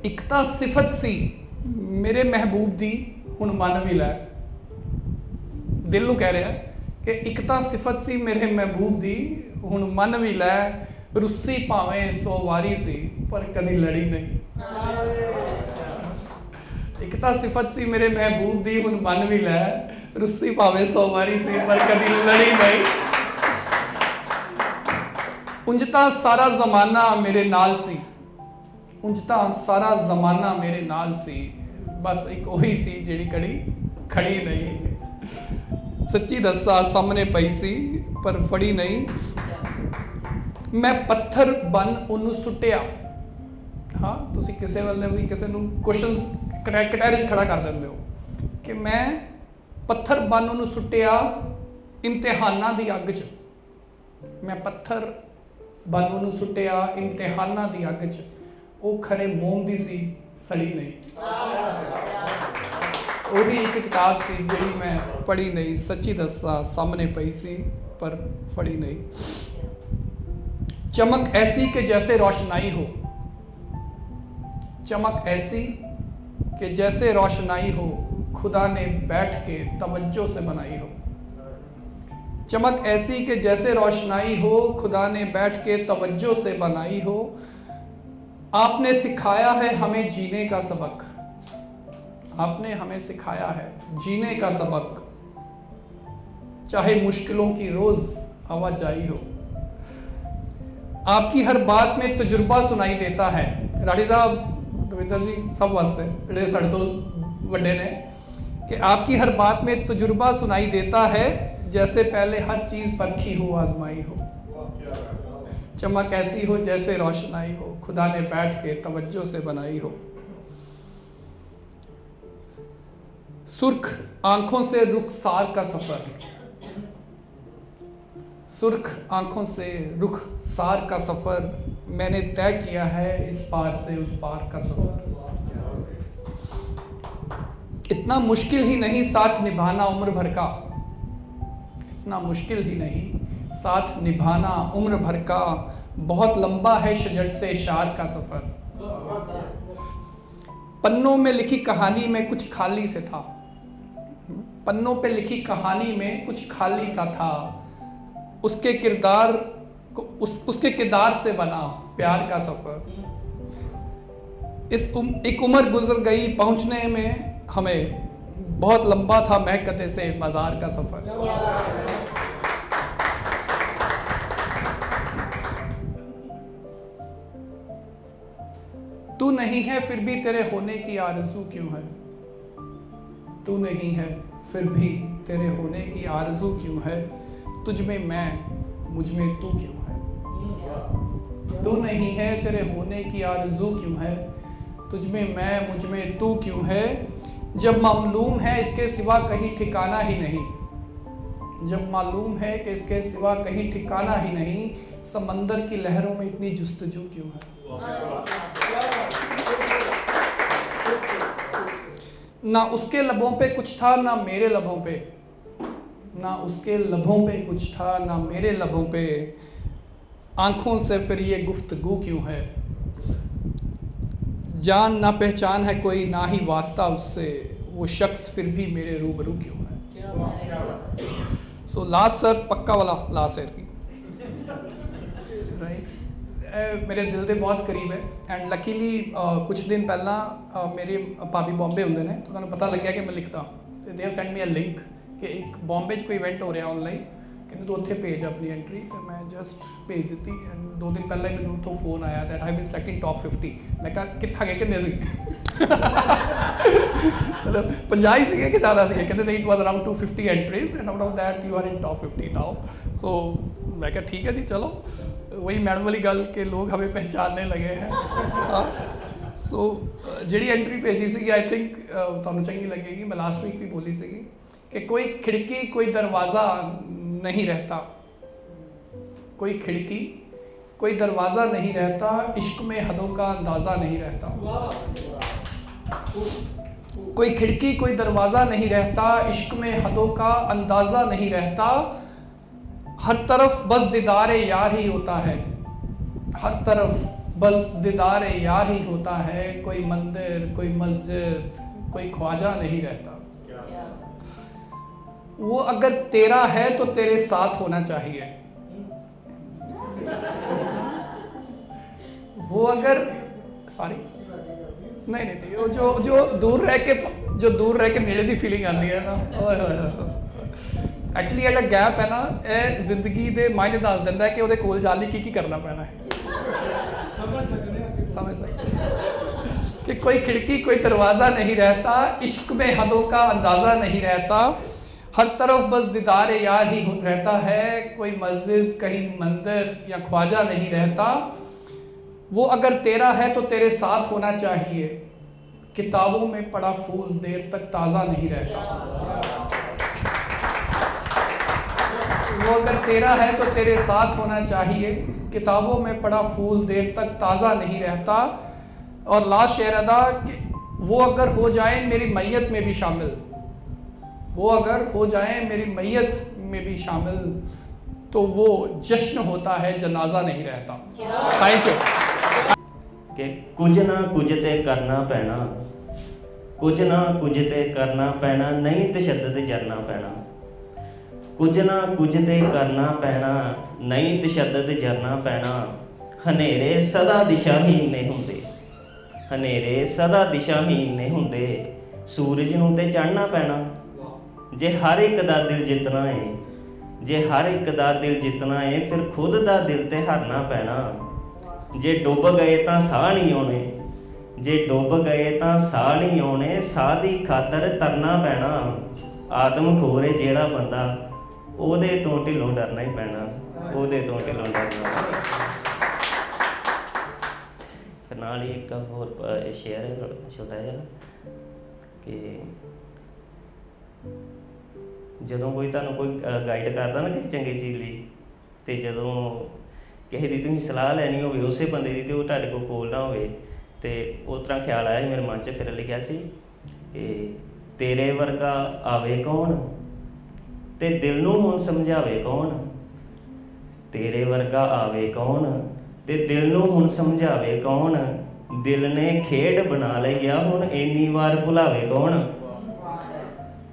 एक तो सिफत सी मेरे महबूब दी हुण मन भी लै। दिल नूं कह रहा है कि एक तो सिफत सी मेरे महबूब दी हुण मन भी लै। रुस्सी भावें 100 वारी सी पर कदी लड़ी नहीं। एक तो सिफत सी मेरे महबूब दी हुण मन भी लै। रुस्सी भावें 100 वारी सी पर कदी लड़ी नहीं। उंज तां सारा जमाना मेरे नाल सी, उंज तां सारा जमाना मेरे नाल सी। बस एक वही सी जिहड़ी कड़ी खड़ी नहीं। सच्ची दसा सामने पई सी पर फड़ी नहीं। मैं पत्थर बन ਉਹਨੂੰ ਸੁੱਟਿਆ। हाँ, ਤੁਸੀਂ ਕਿਸੇ ਵੇਲੇ ਵੀ ਕਿਸੇ ਨੂੰ ਕੁਐਸਚਨਸ ਕਟਹਿਰੇ 'ਚ ਖੜਾ ਕਰ ਦਿੰਦੇ ਹੋ ਕਿ ਮੈਂ ਪੱਥਰ ਬਨ ਉਹਨੂੰ ਸੁੱਟਿਆ ਇਮਤਿਹਾਨਾਂ ਦੀ ਅੱਗ 'ਚ। ਮੈਂ ਪੱਥਰ ਬਨ ਉਹਨੂੰ ਸੁੱਟਿਆ ਇਮਤਿਹਾਨਾਂ ਦੀ ਅੱਗ 'ਚ। ਉਹ ਖਰੇ ਮੋਮ ਦੀ ਸੀ, ਸੜੀ ਨਹੀਂ। ਉਹੀ ਇੱਕ ਕਿਤਾਬ ਸੀ ਜਿਹੜੀ ਮੈਂ ਪੜ੍ਹੀ ਨਹੀਂ, ਸੱਚੀ ਦੱਸਾਂ ਸਾਹਮਣੇ ਪਈ ਸੀ पर फड़ी नहीं। चमक ऐसी कि जैसे रोशनाई हो, चमक ऐसी कि जैसे रोशनाई हो, खुदा ने बैठ के तवज्जो से बनाई हो। चमक ऐसी कि जैसे रोशनाई हो, खुदा ने बैठ के तवज्जो से बनाई हो। आपने सिखाया है हमें जीने का सबक, आपने हमें सिखाया है जीने का सबक, चाहे मुश्किलों की रोज आवाजाही हो। आपकी हर बात में तजुर्बा सुनाई देता है। राठी साहब, दविंदर जी, सब वास्ते ਜਿਹੜੇ ਸਾਡੇ ਤੋਂ ਵੱਡੇ ਨੇ कि आपकी हर बात में तजुर्बा सुनाई देता है, जैसे पहले हर चीज़ परखी हो, आजमाई हो। चमक ऐसी हो जैसे रोशनाई हो, खुदा ने बैठ के तवज्जो से बनाई हो। सुर्ख आंखों से रुखसार का सफ़र, सुर्ख आंखों से रुखसार का सफ़र, मैंने तय किया है इस पार से उस पार का सफ़र। इतना मुश्किल ही नहीं साथ निभाना उम्र भर का, इतना मुश्किल ही नहीं साथ निभाना उम्र भर का, बहुत लंबा है शजर से शार का सफ़र। पन्नों में लिखी कहानी में कुछ खाली से था, पन्नों पे लिखी कहानी में कुछ खाली सा था। उसके किरदार को उसके किरदार से बना प्यार का सफ़र। एक उम्र गुजर गई पहुंचने में हमें, बहुत लंबा था महकते से मज़ार का सफ़र। तू नहीं है फिर भी तेरे होने की आरज़ू क्यों है, तू नहीं है फिर भी तेरे होने की आरज़ू क्यों है। तुझ में मैं मुझ में तू क्यों है, तू नहीं है तेरे होने की आरज़ू क्यों है। तुझ में मैं मुझ में तू क्यों है। जब मालूम है इसके सिवा कहीं ठिकाना ही नहीं, जब मालूम है कि इसके सिवा कहीं ठिकाना ही नहीं, समंदर की लहरों में इतनी जुस्तजू क्यों है। ना उसके लबों पे कुछ था ना मेरे लबों पे, ना उसके लबों पे कुछ था ना मेरे लबों पे, आंखों से फिर ये गुफ्तगू क्यों है। जान ना पहचान है कोई ना ही वास्ता उससे, वो शख्स फिर भी मेरे रूबरू क्यों है। सो लास्ट सर, पक्का वाला लास्ट सर की राइट, मेरे दिल के बहुत करीब है। एंड लकीली कुछ दिन पहला मेरे भाभी बॉम्बे होंगे ने, तो उन्होंने पता लग गया कि मैं लिखता, they have send me a link कि एक बॉम्बे कोई इवेंट हो रहा ऑनलाइन, कहते तो उत्थे भेज अपनी एंट्री, तो मैं जस्ट भेज दी। एंड 2 दिन पहले मैंने तो फोन आया that I been selected top 50। मैं कहा कितना गए कितने से मतलब 50 ही सीखे कि ज़्यादा सीखे, कहते नहीं it was around 250 entries and out of that you are in top 50 now. So मैं कहा ठीक है जी, चलो वही मैडम वाली गल के लोग हमें पहचानने लगे हैं। हाँ, सो जी एंट्री भेजी सी, आई थिंक तुहानू चंगी लगेगी, मैं लास्ट वीक भी बोली सी कि कोई खिड़की कोई दरवाज़ा नहीं रहता, कोई खिड़की कोई दरवाज़ा नहीं रहता, इश्क में हदों का अंदाज़ा नहीं रहता। कोई खिड़की कोई दरवाज़ा नहीं रहता, इश्क में हदों का अंदाज़ा नहीं रहता। हर तरफ बस दीदार यार ही होता है, हर तरफ बस दीदार यार ही होता है। कोई मंदिर कोई मस्जिद कोई ख्वाजा नहीं रहता। वो अगर तेरा है तो तेरे साथ होना चाहिए, वो अगर सॉरी नहीं वो जो दूर रह के नेड़े की फीलिंग आती है ना, एक्चुअली एट गैप है ना, ये जिंदगी के मायने दस दिंदा है कि वो कोल जाने की करना पैना है। समझ सकते कि कोई खिड़की कोई दरवाज़ा नहीं रहता, इश्क में हदों का अंदाज़ा नहीं रहता। हर तरफ बस दीदार यार ही रहता है, कोई मस्जिद कहीं मंदिर या ख्वाजा नहीं रहता। वो अगर तेरा है तो तेरे साथ होना चाहिए, किताबों में पड़ा फूल देर तक ताज़ा नहीं रहता। वो अगर तेरा है तो तेरे साथ होना चाहिए, किताबों में पड़ा फूल देर तक ताज़ा नहीं रहता। और लास्ट शेर अदा कि वो अगर हो जाए मेरी मैयत में भी शामिल, वो अगर हो जाए मेरी मैयत में भी शामिल, तो वो जश्न होता है जनाजा नहीं रहता। Thank you. कि कुछ ना कुछ ते करना पैना, कुछ ना कुछ ते करना पैना, नहीं तशद्दद जरना पैना। कुछ ना कुछ ते करना पैना, नहीं तशद्दद जरना पैना। हनेरे सदा दिशाहीन ने हुंदे, हनेरे सदा दिशाहीन ने हुंदे, सूरज नूं ते चढ़ना पैना। जे हर एक दा दिल जितना है, जे हर एक दा दिल जितना है, फिर खुद दा दिल ते हारना पैना। जे डुब गए तां साह नहीं आउणे, जे डुब गए तां साह नहीं आउणे, साह दी खातर तरना पैना। आदम खोरे जेड़ा बंदा, ਉਹਦੇ ਤੋਂ ਢਿੱਲੋਂ ਡਰਨਾ ਹੀ ਪੈਣਾ, ਉਹਦੇ ਤੋਂ ਢਿੱਲੋਂ ਡਰਨਾ ਪੈਣਾ। ਫਿਰ ਨਾਲ ਹੀ ਇੱਕ ਹੋਰ ਸ਼ੇਅਰ ਹੈ ਛੋਟਾ ਜਿਹਾ ਕਿ ਜਦੋਂ ਕੋਈ ਤੁਹਾਨੂੰ ਕੋਈ ਗਾਈਡ ਕਰਦਾ ਨਾ ਕਿਸੇ ਚੰਗੀ ਚੀਜ਼ ਲਈ, ਅਤੇ ਜਦੋਂ ਕਿਸੇ ਦੀ ਤੁਸੀਂ ਸਲਾਹ ਲੈਣੀ ਹੋਵੇ ਉਸੇ ਬੰਦੇ ਦੀ, ਅਤੇ ਉਹ ਤੁਹਾਡੇ ਕੋਲ ਨਾ ਹੋਵੇ, ਅਤੇ ਉਸ ਤਰ੍ਹਾਂ ਖਿਆਲ ਆਇਆ ਸੀ ਮੇਰੇ ਮਨ 'ਚ। ਫਿਰ ਲਿਖਿਆ ਸੀ ਕਿ ਤੇਰੇ ਵਰਗਾ ਆਵੇ ਕੌਣ ਤੇ ਦਿਲ ਨੂੰ ਹੁਣ ਸਮਝਾਵੇ ਕੌਣ, ਤੇਰੇ ਵਰਗਾ ਆਵੇ ਕੌਣ ਤੇ ਦਿਲ ਨੂੰ ਹੁਣ ਸਮਝਾਵੇ ਕੌਣ। ਦਿਲ ਨੇ ਖੇਡ ਬਣਾ ਲਈ ਆ ਹੁਣ ਇੰਨੀ ਵਾਰ ਭੁਲਾਵੇ ਕੌਣ।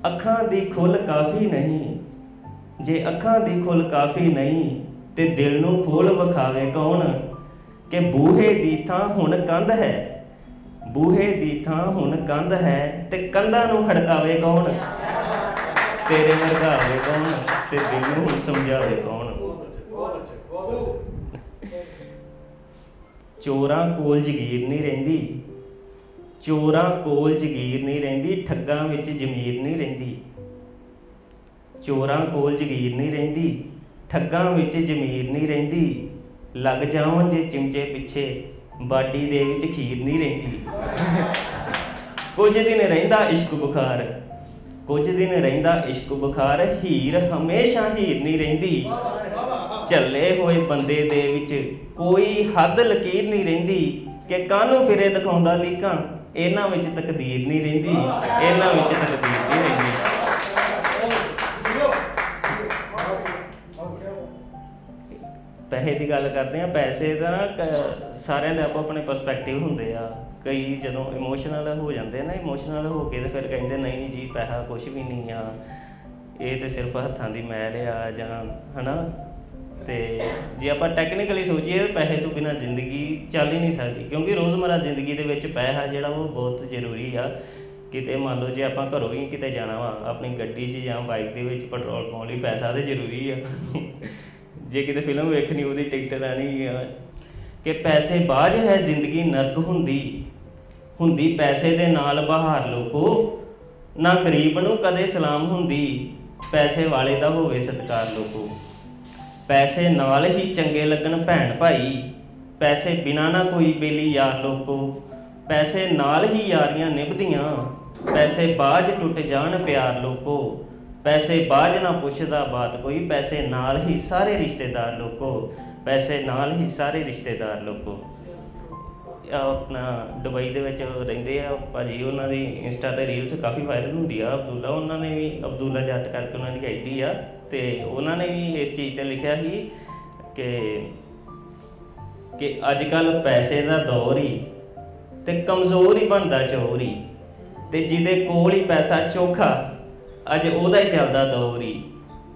ਅੱਖਾਂ ਦੀ ਖੁੱਲ ਕਾਫੀ ਨਹੀਂ, ਜੇ ਅੱਖਾਂ ਦੀ ਖੁੱਲ ਕਾਫੀ ਨਹੀਂ ਤੇ ਦਿਲ ਨੂੰ ਖੋਲ ਵਿਖਾਵੇ ਕੌਣ। ਕਿ ਬੂਹੇ ਦੀ ਥਾਂ ਹੁਣ ਕੰਧ ਹੈ, ਬੂਹੇ ਦੀ ਥਾਂ ਹੁਣ ਕੰਧ ਹੈ ਤੇ ਕੰਧਾਂ ਨੂੰ ਖੜਕਾਵੇ ਕੌਣ। तेरे वर्गा आवे कौन ते दिल नूं समझावे कौन। चोरां कोल जगीर नहीं रहिंदी, चोरां कोल जगीर नहीं रहिंदी, ठग्गां विच जमीर नहीं रहिंदी। चोरां कोल जगीर नहीं रहिंदी, ठग्गां विच जमीर नहीं रहिंदी। लग जावन जे चिमचे पिछे, बाटी दे विच खीर नहीं रहिंदी। कुछ दिन रहिंदा इश्क बुखार, कुछ दिन रहिंदा इश्क बुखार, हीर हमेशा हीर नहीं रहिंदी। झल्ले होए बंदे दे विच कोई हद लकीर नहीं रहिंदी। कि कानूं फिरे दिखाउंदा लीकां, इन्हां विच तकदीर नहीं रहिंदी, इन्हां विच तकदीर नहीं रहिंदी। पैसे की गल करते हैं, पैसे का ना सारिਆਂ ਦੇ ਆਪੋ ਆਪਣੇ ਪਰਸਪੈਕਟਿਵ ਹੁੰਦੇ ਆ। कई ਜਦੋਂ ਇਮੋਸ਼ਨਲ ਹੋ ਜਾਂਦੇ ਨਾ, ਇਮੋਸ਼ਨਲ ਹੋ ਕੇ ਤੇ ਫਿਰ ਕਹਿੰਦੇ ਨਹੀਂ ਜੀ ਪੈਸਾ ਕੁਛ ਵੀ ਨਹੀਂ ਆ, ਇਹ ਤੇ ਸਿਰਫ ਹੱਥਾਂ ਦੀ ਮੈਲ ਆ ਜਾਂ ਹੈ ਨਾ। ਅਤੇ ਜੇ ਆਪਾਂ ਟੈਕਨੀਕਲੀ ਸੋਚੀਏ ਪੈਸੇ ਤੋਂ ਬਿਨਾਂ ਜ਼ਿੰਦਗੀ ਚੱਲ ਹੀ ਨਹੀਂ ਸਕਦੀ, ਕਿਉਂਕਿ ਰੋਜ਼ਮਰਾ ਜ਼ਿੰਦਗੀ ਦੇ ਵਿੱਚ ਪੈਸਾ ਜਿਹੜਾ ਉਹ ਬਹੁਤ ਜ਼ਰੂਰੀ ਆ। ਕਿਤੇ ਮੰਨ ਲਓ ਜੇ ਆਪਾਂ ਘਰੋਂ ਹੀ ਕਿਤੇ ਜਾਣਾ ਵਾ, ਆਪਣੀ ਗੱਡੀ 'ਚ ਜਾਂ ਬਾਈਕ ਦੇ ਵਿੱਚ ਪੈਟਰੋਲ ਪਾਉਣ ਲਈ ਪੈਸਾ ਤਾਂ ਜ਼ਰੂਰੀ ਆ। ਜੇ ਕਿਤੇ ਫਿਲਮ ਵੇਖਣੀ ਉਹਦੀ ਟਿਕਟ ਲੈਣੀ ਆ। ਕਿ ਪੈਸੇ ਬਾਝ ਹੈ ਜ਼ਿੰਦਗੀ ਨਰਕ ਹੁੰਦੀ, ਹੁੰਦੀ ਪੈਸੇ ਦੇ ਨਾਲ ਬਹਾਰ ਲੋਕੋ, ਨਾ ਗਰੀਬ ਨੂੰ ਕਦੇ ਸਲਾਮ ਹੁੰਦੀ, ਪੈਸੇ ਵਾਲੇ ਦਾ ਹੋਵੇ ਸਤਿਕਾਰ ਲੋਕੋ। ਪੈਸੇ ਨਾਲ ਹੀ ਚੰਗੇ ਲੱਗਣ ਭੈਣ ਭਾਈ, ਪੈਸੇ ਬਿਨਾਂ ਨਾ ਕੋਈ ਬੇਲੀ ਯਾਰ ਲੋਕੋ। ਪੈਸੇ ਨਾਲ ਹੀ ਯਾਰੀਆਂ ਨਿਭਦੀਆਂ, ਪੈਸੇ ਬਾਝ ਟੁੱਟ ਜਾਣ ਪਿਆਰ ਲੋਕੋ। ਪੈਸੇ ਬਾਝ ਨਾ ਪੁੱਛਦਾ ਬਾਤ ਕੋਈ, ਪੈਸੇ ਨਾਲ ਹੀ ਸਾਰੇ ਰਿਸ਼ਤੇਦਾਰ ਲੋਕੋ। ਪੈਸੇ ਨਾਲ ਹੀ ਸਾਰੇ ਰਿਸ਼ਤੇਦਾਰ ਲੋਕੋ। ਆਪਣਾ ਦੁਬਈ ਦੇ ਵਿੱਚ ਰਹਿੰਦੇ ਆ ਭਾਜੀ, ਉਹਨਾਂ ਦੀ ਇੰਸਟਾ 'ਤੇ ਰੀਲਸ ਕਾਫੀ ਵਾਇਰਲ ਹੁੰਦੀ ਆ। ਅਬਦੁੱਲਾ, ਉਹਨਾਂ ਨੇ ਵੀ ਅਬਦੁੱਲਾ ਜੱਟ ਕਰਕੇ ਉਹਨਾਂ ਦੀ ਆਈਡੀ ਆ, ਅਤੇ ਉਹਨਾਂ ਨੇ ਵੀ ਇਸ ਚੀਜ਼ 'ਤੇ ਲਿਖਿਆ ਸੀ ਕਿ ਅੱਜ ਕੱਲ੍ਹ ਪੈਸੇ ਦਾ ਦੌਰ ਹੀ ਅਤੇ ਕਮਜ਼ੋਰ ਹੀ ਬਣਦਾ ਚੋਰ ਹੀ, ਅਤੇ ਜਿਹਦੇ ਕੋਲ ਹੀ ਪੈਸਾ ਚੋਖਾ ਅੱਜ ਉਹਦਾ ਹੀ ਚੱਲਦਾ ਦੌਰ ਹੀ।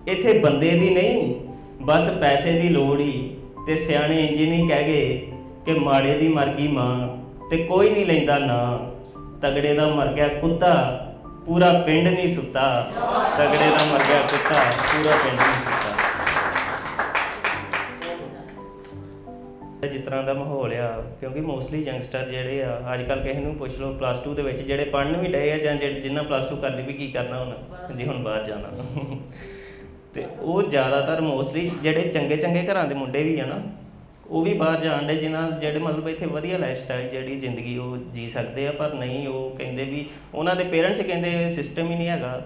ਇੱਥੇ ਬੰਦੇ ਦੀ ਨਹੀਂ ਬਸ ਪੈਸੇ ਦੀ ਲੋੜ ਹੀ, ਅਤੇ ਸਿਆਣੇ ਇੰਝ ਨਹੀਂ ਕਹਿ ਗਏ ਕਿ ਮਾੜੇ ਦੀ ਮਰ ਗਈ ਮਾਂ ਤੇ ਕੋਈ ਨਹੀਂ ਲੈਂਦਾ ਨਾਂ। ਤਗੜੇ ਦਾ ਮਰ ਗਿਆ ਕੁੱਤਾ ਪੂਰਾ ਪਿੰਡ ਨਹੀਂ ਸੁੱਤਾ, ਤਗੜੇ ਦਾ ਮਰ ਗਿਆ ਕੁੱਤਾ ਪੂਰਾ ਪਿੰਡ ਨਹੀਂ ਸੁੱਤਾ। ਜਿਸ ਤਰ੍ਹਾਂ ਤਰ੍ਹਾਂ ਦਾ ਮਾਹੌਲ ਆ, ਕਿਉਂਕਿ ਮੋਸਟਲੀ ਯੰਗਸਟਰ ਜਿਹੜੇ ਆ ਅੱਜ ਕੱਲ੍ਹ ਕਿਸੇ ਨੂੰ ਪੁੱਛ ਲਓ +2 ਦੇ ਵਿੱਚ ਜਿਹੜੇ ਪੜ੍ਹਨ ਵੀ ਡਏ ਆ ਜਾਂ ਜਿਨ੍ਹਾਂ +2 ਕਰ ਲਈ ਵੀ ਕੀ ਕਰਨਾ ਹੁਣ ਜੀ, ਹੁਣ ਬਾਹਰ ਜਾਣਾ ਅਤੇ ਉਹ ਜ਼ਿਆਦਾਤਰ ਮੋਸਟਲੀ ਜਿਹੜੇ ਚੰਗੇ ਘਰਾਂ ਦੇ ਮੁੰਡੇ ਵੀ ਆ ਨਾ, ਉਹ ਵੀ ਬਾਹਰ ਜਾਣ ਡੇ, ਜਿਨ੍ਹਾਂ ਜਿਹੜੇ ਮਤਲਬ ਇੱਥੇ ਵਧੀਆ ਲਾਈਫ ਸਟਾਈਲ ਜਿਹੜੀ ਜ਼ਿੰਦਗੀ ਉਹ ਜੀ ਸਕਦੇ ਆ। ਪਰ ਨਹੀਂ, ਉਹ ਕਹਿੰਦੇ ਵੀ ਉਹਨਾਂ ਦੇ ਪੇਰੈਂਟਸ ਕਹਿੰਦੇ ਸਿਸਟਮ ਹੀ ਨਹੀਂ ਹੈਗਾ,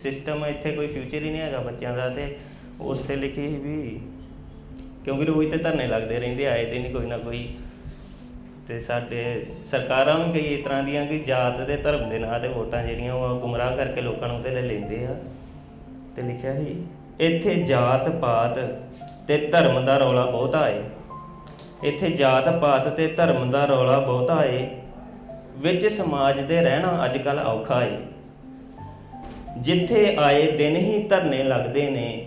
ਸਿਸਟਮ ਇੱਥੇ ਕੋਈ ਫਿਊਚਰ ਹੀ ਨਹੀਂ ਹੈਗਾ ਬੱਚਿਆਂ ਦਾ। ਅਤੇ ਉਸ 'ਤੇ ਲਿਖੀ ਵੀ ਕਿਉਂਕਿ ਰੋਜ਼ ਤੇ ਧਰਨੇ ਲੱਗਦੇ ਰਹਿੰਦੇ, ਆਏ ਤੇ ਨਹੀਂ ਕੋਈ ਨਾ ਕੋਈ। ਅਤੇ ਸਾਡੇ ਸਰਕਾਰਾਂ ਵੀ ਕਈ ਇਸ ਤਰ੍ਹਾਂ ਦੀਆਂ ਕਿ ਜਾਤ ਅਤੇ ਧਰਮ ਦੇ ਨਾਂ 'ਤੇ ਵੋਟਾਂ ਜਿਹੜੀਆਂ ਉਹ ਗੁੰਮਰਾਹ ਕਰਕੇ ਲੋਕਾਂ ਨੂੰ ਤੇ ਲੈ ਲੈਂਦੇ ਆ। ਅਤੇ ਲਿਖਿਆ ਸੀ ਇੱਥੇ ਜਾਤ ਪਾਤ ਅਤੇ ਧਰਮ ਦਾ ਰੌਲਾ ਬਹੁਤਾ ਏ, ਇੱਥੇ ਜਾਤ ਪਾਤ ਅਤੇ ਧਰਮ ਦਾ ਰੌਲਾ ਬਹੁਤਾ ਏ, ਵਿੱਚ ਸਮਾਜ ਦੇ ਰਹਿਣਾ ਅੱਜ ਕੱਲ੍ਹ ਔਖਾ ਏ। ਜਿੱਥੇ ਆਏ ਦਿਨ ਹੀ ਧਰਨੇ ਲੱਗਦੇ ਨੇ,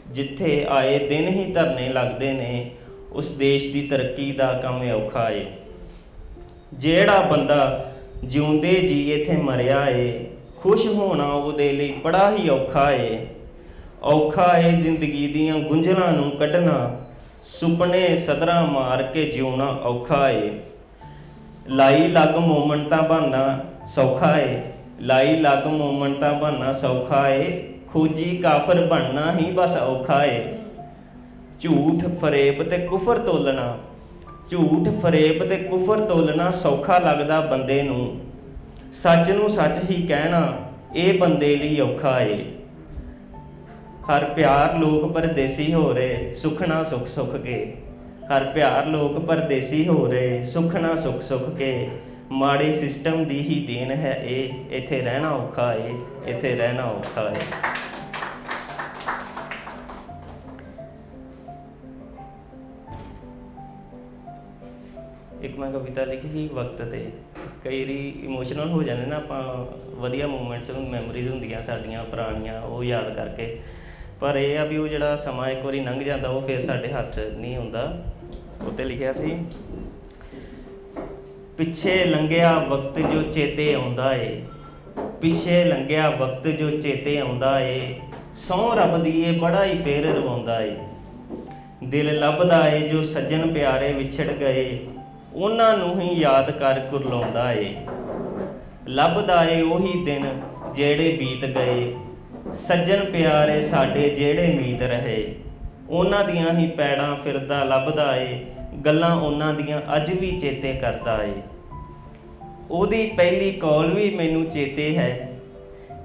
ਜਿੱਥੇ ਆਏ ਦਿਨ ਹੀ ਧਰਨੇ ਲੱਗਦੇ ਨੇ, ਉਸ ਦੇਸ਼ ਦੀ ਤਰੱਕੀ ਦਾ ਕੰਮ ਔਖਾ ਏ। ਜਿਹੜਾ ਬੰਦਾ ਜਿਉਂਦੇ ਜੀ ਇੱਥੇ ਮਰਿਆ ਏ, ਖੁਸ਼ ਹੋਣਾ ਉਹਦੇ ਲਈ ਬੜਾ ਹੀ ਔਖਾ ਏ। ਔਖਾ ਏ ਜ਼ਿੰਦਗੀ ਦੀਆਂ ਗੁੰਝਲਾਂ ਨੂੰ ਕੱਢਣਾ, ਸੁਪਨੇ ਸਦਰਾਂ ਮਾਰ ਕੇ ਜਿਉਣਾ ਔਖਾ ਏ। ਲਾਈ ਲੱਗ ਮੋਮੈਂਟਾਂ ਬਣਨਾ ਸੌਖਾ ਏ, ਲਾਈ ਲੱਗ ਮੋਮੈਂਟਾਂ ਬਣਨਾ ਸੌਖਾ ਏ, ਖੋਜੀ ਕਾਫਰ ਬਣਨਾ ਹੀ ਬਸ ਔਖਾ ਏ। ਝੂਠ ਫਰੇਬ ਤੇ ਕੁਫਰ ਤੋਲਣਾ, ਝੂਠ ਫਰੇਬ ਤੇ ਕੁਫਰ ਤੋਲਣਾ ਸੌਖਾ ਲੱਗਦਾ ਬੰਦੇ ਨੂੰ, ਸੱਚ ਨੂੰ ਸੱਚ ਹੀ ਕਹਿਣਾ ਇਹ ਬੰਦੇ ਲਈ ਔਖਾ ਏ। ਹਰ ਪਿਆਰ ਲੋਕ ਪਰਦੇਸੀ ਹੋ ਰਹੇ, ਸੁੱਖ ਨਾ ਸੁੱਖ ਸੁੱਖ ਕੇ, ਹਰ ਪਿਆਰ ਲੋਕ ਪਰਦੇਸੀ ਹੋ ਰਹੇ, ਸੁੱਖ ਨਾ ਸੁੱਖ ਸੁੱਖ ਕੇ, ਮਾੜੇ ਸਿਸਟਮ ਦੀ ਹੀ ਦੇਣ ਹੈ ਇਹ, ਇੱਥੇ ਰਹਿਣਾ ਔਖਾ ਏ, ਇੱਥੇ ਰਹਿਣਾ ਔਖਾ ਏ। ਇੱਕ ਮੈਂ ਕਵਿਤਾ ਲਿਖੀ ਸੀ ਵਕਤ 'ਤੇ। ਕਈ ਵਾਰੀ ਇਮੋਸ਼ਨਲ ਹੋ ਜਾਂਦੇ ਨਾ ਆਪਾਂ, ਵਧੀਆ ਮੂਮੈਂਟਸ ਮੈਮੋਰੀਜ਼ ਹੁੰਦੀਆਂ ਸਾਡੀਆਂ ਪੁਰਾਣੀਆਂ, ਉਹ ਯਾਦ ਕਰਕੇ। ਪਰ ਇਹ ਆ ਵੀ ਉਹ ਜਿਹੜਾ ਸਮਾਂ ਇੱਕ ਵਾਰੀ ਲੰਘ ਜਾਂਦਾ ਉਹ ਫਿਰ ਸਾਡੇ ਹੱਥ ਨਹੀਂ ਹੁੰਦਾ। ਉੱਤੇ ਲਿਖਿਆ ਸੀ ਪਿੱਛੇ ਲੰਘਿਆ ਵਕਤ ਜੋ ਚੇਤੇ ਆਉਂਦਾ ਏ, ਪਿੱਛੇ ਲੰਘਿਆ ਵਕਤ ਜੋ ਚੇਤੇ ਆਉਂਦਾ ਏ, ਸਹੁੰ ਰੱਬ ਦੀ ਏ ਬੜਾ ਹੀ ਫੇਰ ਰਵਾਉਂਦਾ ਏ। ਦਿਲ ਲੱਭਦਾ ਏ ਜੋ ਸੱਜਣ ਪਿਆਰੇ ਵਿਛੜ ਗਏ, ਉਹਨਾਂ ਨੂੰ ਹੀ ਯਾਦ ਕਰ ਕੁਰਲਾਉਂਦਾ ਏ। ਲੱਭਦਾ ਏ ਉਹੀ ਦਿਨ ਜਿਹੜੇ ਬੀਤ ਗਏ, ਸੱਜਣ ਪਿਆਰੇ ਸਾਡੇ ਜਿਹੜੇ ਮੀਤ ਰਹੇ, ਉਹਨਾਂ ਦੀਆਂ ਹੀ ਪੈੜਾਂ ਫਿਰਦਾ ਲੱਭਦਾ ਏ, ਗੱਲਾਂ ਉਹਨਾਂ ਦੀਆਂ ਅੱਜ ਵੀ ਚੇਤੇ ਕਰਦਾ ਏ। ਉਹਦੀ ਪਹਿਲੀ ਕੌਲ ਵੀ ਮੈਨੂੰ ਚੇਤੇ ਹੈ,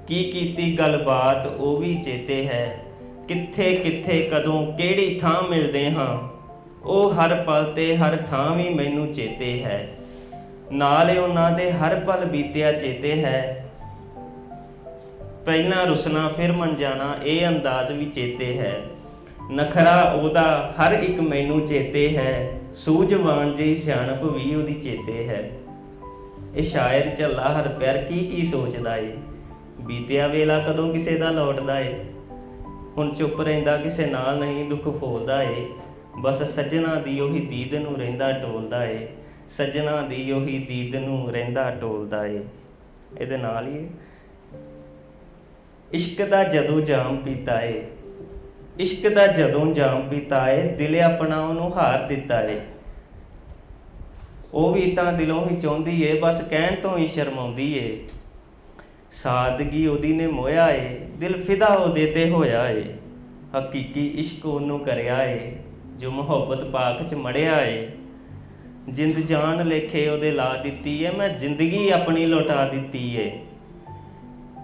ਕੀ ਕੀਤੀ ਗੱਲਬਾਤ ਉਹ ਵੀ ਚੇਤੇ ਹੈ, ਕਿੱਥੇ ਕਿੱਥੇ ਕਦੋਂ ਕਿਹੜੀ ਥਾਂ ਮਿਲਦੇ ਹਾਂ, ਉਹ ਹਰ ਪਲ ਤੇ ਹਰ ਥਾਂ ਵੀ ਮੈਨੂੰ ਚੇਤੇ ਹੈ। ਨਾਲ ਉਹਨਾਂ ਦੇ ਹਰ ਪਲ ਬੀਤਿਆ ਚੇਤੇ ਹੈ, ਪਹਿਲਾਂ ਰੁਸਣਾ ਫਿਰ ਮਨ ਜਾਣਾ ਇਹ ਅੰਦਾਜ਼ ਵੀ ਚੇਤੇ ਹੈ। ਨਖਰਾ ਉਹਦਾ ਹਰ ਇੱਕ ਮੈਨੂੰ ਚੇਤੇ ਹੈ, ਸੂਝਵਾਨ ਜਿਹੀ ਸਿਆਣਪ ਵੀ ਉਹਦੀ ਚੇਤੇ ਹੈ। ਇਹ ਸ਼ਾਇਰ ਝੱਲਾ ਹਰ ਪੈਰ ਕੀ ਸੋਚਦਾ ਏ, ਬੀਤਿਆ ਵੇਲਾ ਕਦੋਂ ਕਿਸੇ ਦਾ ਲੌਟਦਾ ਏ, ਹੁਣ ਚੁੱਪ ਰਹਿੰਦਾ ਕਿਸੇ ਨਾਲ ਨਹੀਂ ਦੁੱਖ ਫੋਲਦਾ ਏ, ਬਸ ਸੱਜਣਾ ਦੀ ਉਹੀ ਦੀਦ ਨੂੰ ਰਹਿੰਦਾ ਟੋਲਦਾ ਏ, ਸੱਜਣਾ ਦੀ ਉਹੀ ਦੀਦ ਨੂੰ ਰਹਿੰਦਾ ਟੋਲਦਾ ਏ। ਇਹਦੇ ਨਾਲ ਹੀ ਇਸ਼ਕ ਦਾ ਜਦੋਂ ਜਾਮ ਪੀਤਾ ਏ, ਇਸ਼ਕ ਦਾ ਜਦੋਂ ਜਾਮ ਪੀਤਾ ਏ, ਦਿਲ ਆਪਣਾ ਉਹਨੂੰ ਹਾਰ ਦਿੱਤਾ ਏ। ਉਹ ਵੀ ਤਾਂ ਦਿਲੋਂ ਹੀ ਚਾਹੁੰਦੀ ਏ, ਬਸ ਕਹਿਣ ਤੋਂ ਹੀ ਸ਼ਰਮਾਉਂਦੀ ਏ। ਸਾਦਗੀ ਉਹਦੀ ਨੇ ਮੋਹਿਆ ਏ, ਦਿਲ ਫਿਦਾ ਉਹਦੇ ਤੇ ਹੋਇਆ ਏ। ਹਕੀਕੀ ਇਸ਼ਕ ਉਹਨੂੰ ਕਰਿਆ ਏ, ਜੋ ਮੁਹੱਬਤ ਪਾਕ 'ਚ ਮੜਿਆ ਏ। ਜਿੰਦ ਜਾਨ ਲੇਖੇ ਉਹਦੇ ਲਾ ਦਿੱਤੀ ਏ, ਮੈਂ ਜ਼ਿੰਦਗੀ ਆਪਣੀ ਲੁਟਾ ਦਿੱਤੀ ਏ।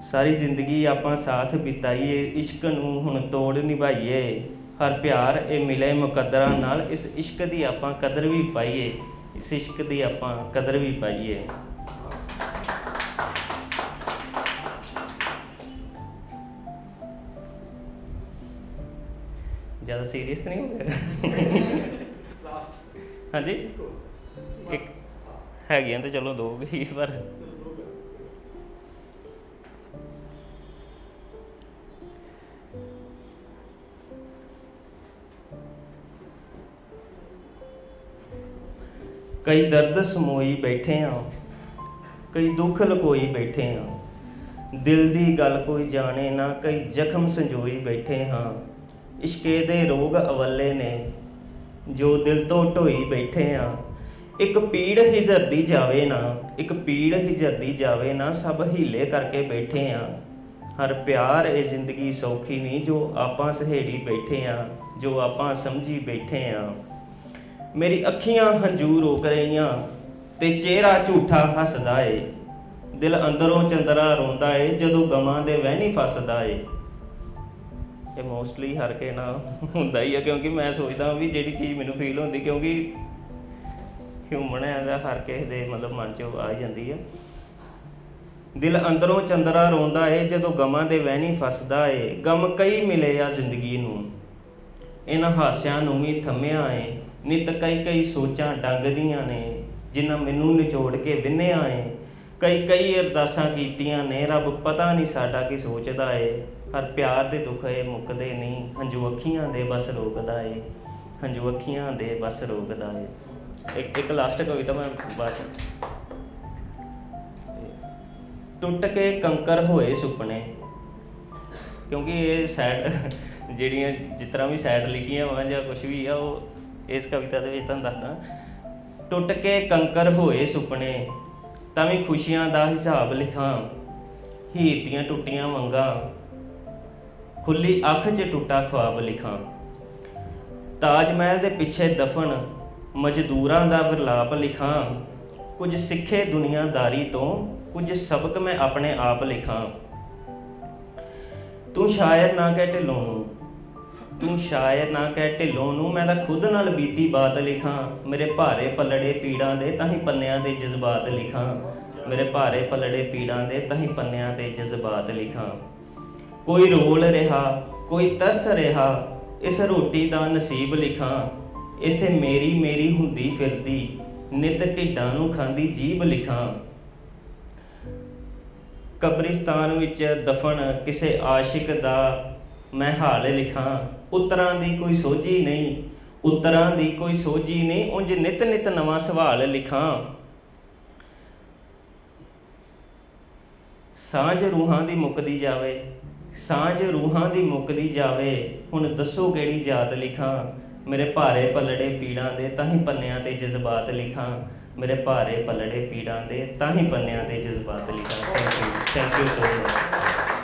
ਸਾਰੀ ਜ਼ਿੰਦਗੀ ਆਪਾਂ ਸਾਥ ਬਿਤਾਈਏ, ਇਸ਼ਕ ਨੂੰ ਹੁਣ ਤੋੜ ਨਿਭਾਈਏ। ਹਰ ਪਿਆਰ ਇਹ ਮਿਲੇ ਮੁਕੱਦਰਾਂ ਨਾਲ, ਇਸ ਇਸ਼ਕ ਦੀ ਆਪਾਂ ਕਦਰ ਵੀ ਪਾਈਏ, ਇਸ ਇਸ਼ਕ ਦੀ ਆਪਾਂ ਕਦਰ ਵੀ ਪਾਈਏ। ਜ਼ਿਆਦਾ ਸੀਰੀਅਸ ਤਾਂ ਨਹੀਂ ਹੋ ਗਿਆ? ਹਾਂਜੀ ਇੱਕ ਹੈਗੀਆਂ ਤਾਂ ਚਲੋ ਦੋ ਵੀ, ਪਰ ਕਈ ਦਰਦ ਸਮੋਈ ਬੈਠੇ ਹਾਂ, ਕਈ ਦੁੱਖ ਲਕੋਈ ਬੈਠੇ ਹਾਂ, ਦਿਲ ਦੀ ਗੱਲ ਕੋਈ ਜਾਣੇ ਨਾ, ਕਈ ਜ਼ਖਮ ਸੰਜੋਈ ਬੈਠੇ ਹਾਂ। ਇਸ਼ਕੇ ਦੇ ਰੋਗ ਅਵੱਲੇ ਨੇ, ਜੋ ਦਿਲ ਤੋਂ ਢੋਈ ਬੈਠੇ ਆ। ਇੱਕ ਪੀੜ ਹਿਜਰਦੀ ਜਾਵੇ ਨਾ, ਇੱਕ ਪੀੜ ਹਿਜਰਦੀ ਜਾਵੇ ਨਾ, ਸਭ ਹੀਲੇ ਕਰਕੇ ਬੈਠੇ ਆ। ਹਰ ਪਿਆਰ ਇਹ ਜ਼ਿੰਦਗੀ ਸੌਖੀ ਨਹੀਂ, ਜੋ ਆਪਾਂ ਸਹੇੜੀ ਬੈਠੇ ਆ, ਜੋ ਆਪਾਂ ਸਮਝੀ ਬੈਠੇ ਆ। ਮੇਰੀ ਅੱਖੀਆਂ ਹੰਝੂ ਰੋਕ ਰਹੀਆਂ ਤੇ ਚਿਹਰਾ ਝੂਠਾ ਹੱਸਦਾ ਏ। ਦਿਲ ਅੰਦਰੋਂ ਚੰਦਰਾ ਰੋਂਦਾ ਏ, ਜਦੋਂ ਗਮਾਂ ਦੇ ਵਹਿਣੀ ਫਸਦਾ ਏ। ਇਹ ਮੋਸਟਲੀ ਹਰ ਕੇ ਨਾ ਹੁੰਦਾ ਹੀ ਆ, ਕਿਉਂਕਿ ਮੈਂ ਸੋਚਦਾ ਵੀ ਜਿਹੜੀ ਚੀਜ਼ ਮੈਨੂੰ ਫੀਲ ਹੁੰਦੀ, ਕਿਉਂਕਿ ਹਿਊਮਨ ਹੈ, ਹਰ ਕਿਸੇ ਦੇ ਮਤਲਬ ਮਨ 'ਚ ਆ ਜਾਂਦੀ ਆ। ਦਿਲ ਅੰਦਰੋਂ ਚੰਦਰਾ ਰੋਂਦਾ ਏ, ਜਦੋਂ ਗਮਾਂ ਦੇ ਵਹਿਣੀ ਫਸਦਾ ਏ। ਗਮ ਕਈ ਮਿਲੇ ਆ ਜ਼ਿੰਦਗੀ ਨੂੰ, ਇਹਨਾਂ ਹਾਸਿਆਂ ਨੂੰ ਵੀ ਥੰਮਿਆ ਏ। ਨਿੱਤ ਕਈ ਕਈ ਸੋਚਾਂ ਡੰਗਦੀਆਂ ਨੇ, ਜਿਨ੍ਹਾਂ ਮੈਨੂੰ ਨਿਚੋੜ ਕੇ ਵਿੰਨਿਆ ਏ। ਕਈ ਕਈ ਅਰਦਾਸਾਂ ਕੀਤੀਆਂ ਨੇ, ਰੱਬ ਪਤਾ ਨਹੀਂ ਸਾਡਾ ਕੀ ਸੋਚਦਾ ਏ। ਹਰ ਪਿਆਰ ਦੇ ਦੁੱਖ ਏ ਮੁੱਕਦੇ ਨਹੀਂ, ਹੰਝੂ ਅੱਖੀਆਂ ਦੇ ਬਸ ਰੋਕਦਾ ਏ, ਹੰਝੂ ਅੱਖੀਆਂ ਦੇ ਬਸ ਰੋਕਦਾ ਏ। ਇੱਕ ਲਾਸਟ ਕਵਿਤਾ ਮੈਂ ਬਸ। ਟੁੱਟ ਕੇ ਕੰਕਰ ਹੋਏ ਸੁਪਨੇ, ਕਿਉਂਕਿ ਇਹ ਸੈਡ ਜਿਹੜੀਆਂ ਜਿਸ ਤਰ੍ਹਾਂ ਵੀ ਸੈਡ ਲਿਖੀਆਂ ਵਾ ਜਾਂ ਕੁਛ ਵੀ ਆ, ਉਹ ਇਸ ਕਵਿਤਾ ਦੇ ਵਿੱਚ ਤੁਹਾਨੂੰ ਦੱਸਦਾ। ਟੁੱਟ ਕੇ ਕੰਕਰ ਹੋਏ ਸੁਪਨੇ, ਤਾਂ ਵੀ ਖੁਸ਼ੀਆਂ ਦਾ ਹਿਸਾਬ ਲਿਖਾਂ। ਹੀਰ ਦੀਆਂ ਟੁੱਟੀਆਂ ਵੰਗਾਂ, ਖੁੱਲੀ ਅੱਖ 'ਚ ਟੁੱਟਾ ਖ਼ਵਾਬ ਲਿਖਾਂ। ਤਾਜ ਮਹਿਲ ਦੇ ਪਿੱਛੇ ਦਫਨ ਮਜ਼ਦੂਰਾਂ ਦਾ ਵਿਰਲਾਪ ਲਿਖਾਂ। ਕੁਝ ਸਿੱਖੇ ਦੁਨੀਆਦਾਰੀ ਤੋਂ, ਕੁਝ ਸਬਕ ਮੈਂ ਆਪਣੇ ਆਪ ਲਿਖਾਂ। ਤੂੰ ਸ਼ਾਇਰ ਨਾ ਕਹਿ ਢਿੱਲੋਂ ਨੂੰ, ਤੂੰ ਸ਼ਾਇਰ ਨਾ ਕਹਿ ਢਿੱਲੋਂ ਨੂੰ, ਮੈਂ ਤਾਂ ਖੁਦ ਨਾਲ ਬੀਤੀ ਬਾਤ ਲਿਖਾਂ। ਮੇਰੇ ਭਾਰੇ ਪੱਲੜੇ ਪੀੜਾਂ ਦੇ, ਤਾਂ ਹੀ ਪੰਨਿਆਂ ਦੇ ਜਜ਼ਬਾਤ ਲਿਖਾਂ। ਮੇਰੇ ਭਾਰੇ ਪੱਲੜੇ ਪੀੜਾਂ ਦੇ, ਤਾਂ ਹੀ ਪੰਨਿਆਂ ਤੇ ਜਜ਼ਬਾਤ ਲਿਖਾਂ। ਕੋਈ ਰੋਲ ਰਿਹਾ, ਕੋਈ ਤਰਸ ਰਿਹਾ, ਇਸ ਰੋਟੀ ਦਾ ਨਸੀਬ ਲਿਖਾਂ। ਇੱਥੇ ਮੇਰੀ ਮੇਰੀ ਹੁੰਦੀ ਫਿਰਦੀ, ਨਿਤ ਢਿੱਡਾਂ ਨੂੰ ਖਾਂਦੀ ਜੀਭ ਲਿਖਾਂ। ਕਬਰਿਸਤਾਨ ਵਿੱਚ ਦਫਨ ਕਿਸੇ ਆਸ਼ਿਕ ਦਾ ਮੈਂ ਹਾਲ ਲਿਖਾਂ। ਉੱਤਰਾਂ ਦੀ ਕੋਈ ਸੋਝੀ ਨਹੀਂ, ਉੱਤਰਾਂ ਦੀ ਕੋਈ ਸੋਝੀ ਨਹੀਂ, ਉਂਝ ਨਿਤ ਨਿਤ ਨਵਾਂ ਸਵਾਲ ਲਿਖਾਂ। ਸਾਂਝ ਰੂਹਾਂ ਦੀ ਮੁੱਕਦੀ ਜਾਵੇ, ਸਾਂਝ ਰੂਹਾਂ ਦੀ ਮੁੱਕਦੀ ਜਾਵੇ, ਹੁਣ ਦੱਸੋ ਕਿਹੜੀ ਜਾਤ ਲਿਖਾਂ। ਮੇਰੇ ਭਾਰੇ ਪੱਲੜੇ ਪੀੜਾਂ ਦੇ, ਤਾਂ ਹੀ ਪੰਨਿਆਂ ਤੇ ਜਜ਼ਬਾਤ ਲਿਖਾਂ। ਮੇਰੇ ਭਾਰੇ ਪੱਲੜੇ ਪੀੜਾਂ ਦੇ, ਤਾਂ ਹੀ ਪੰਨਿਆਂ ਤੇ ਜਜ਼ਬਾਤ ਲਿਖਾਂ। Thank you so much.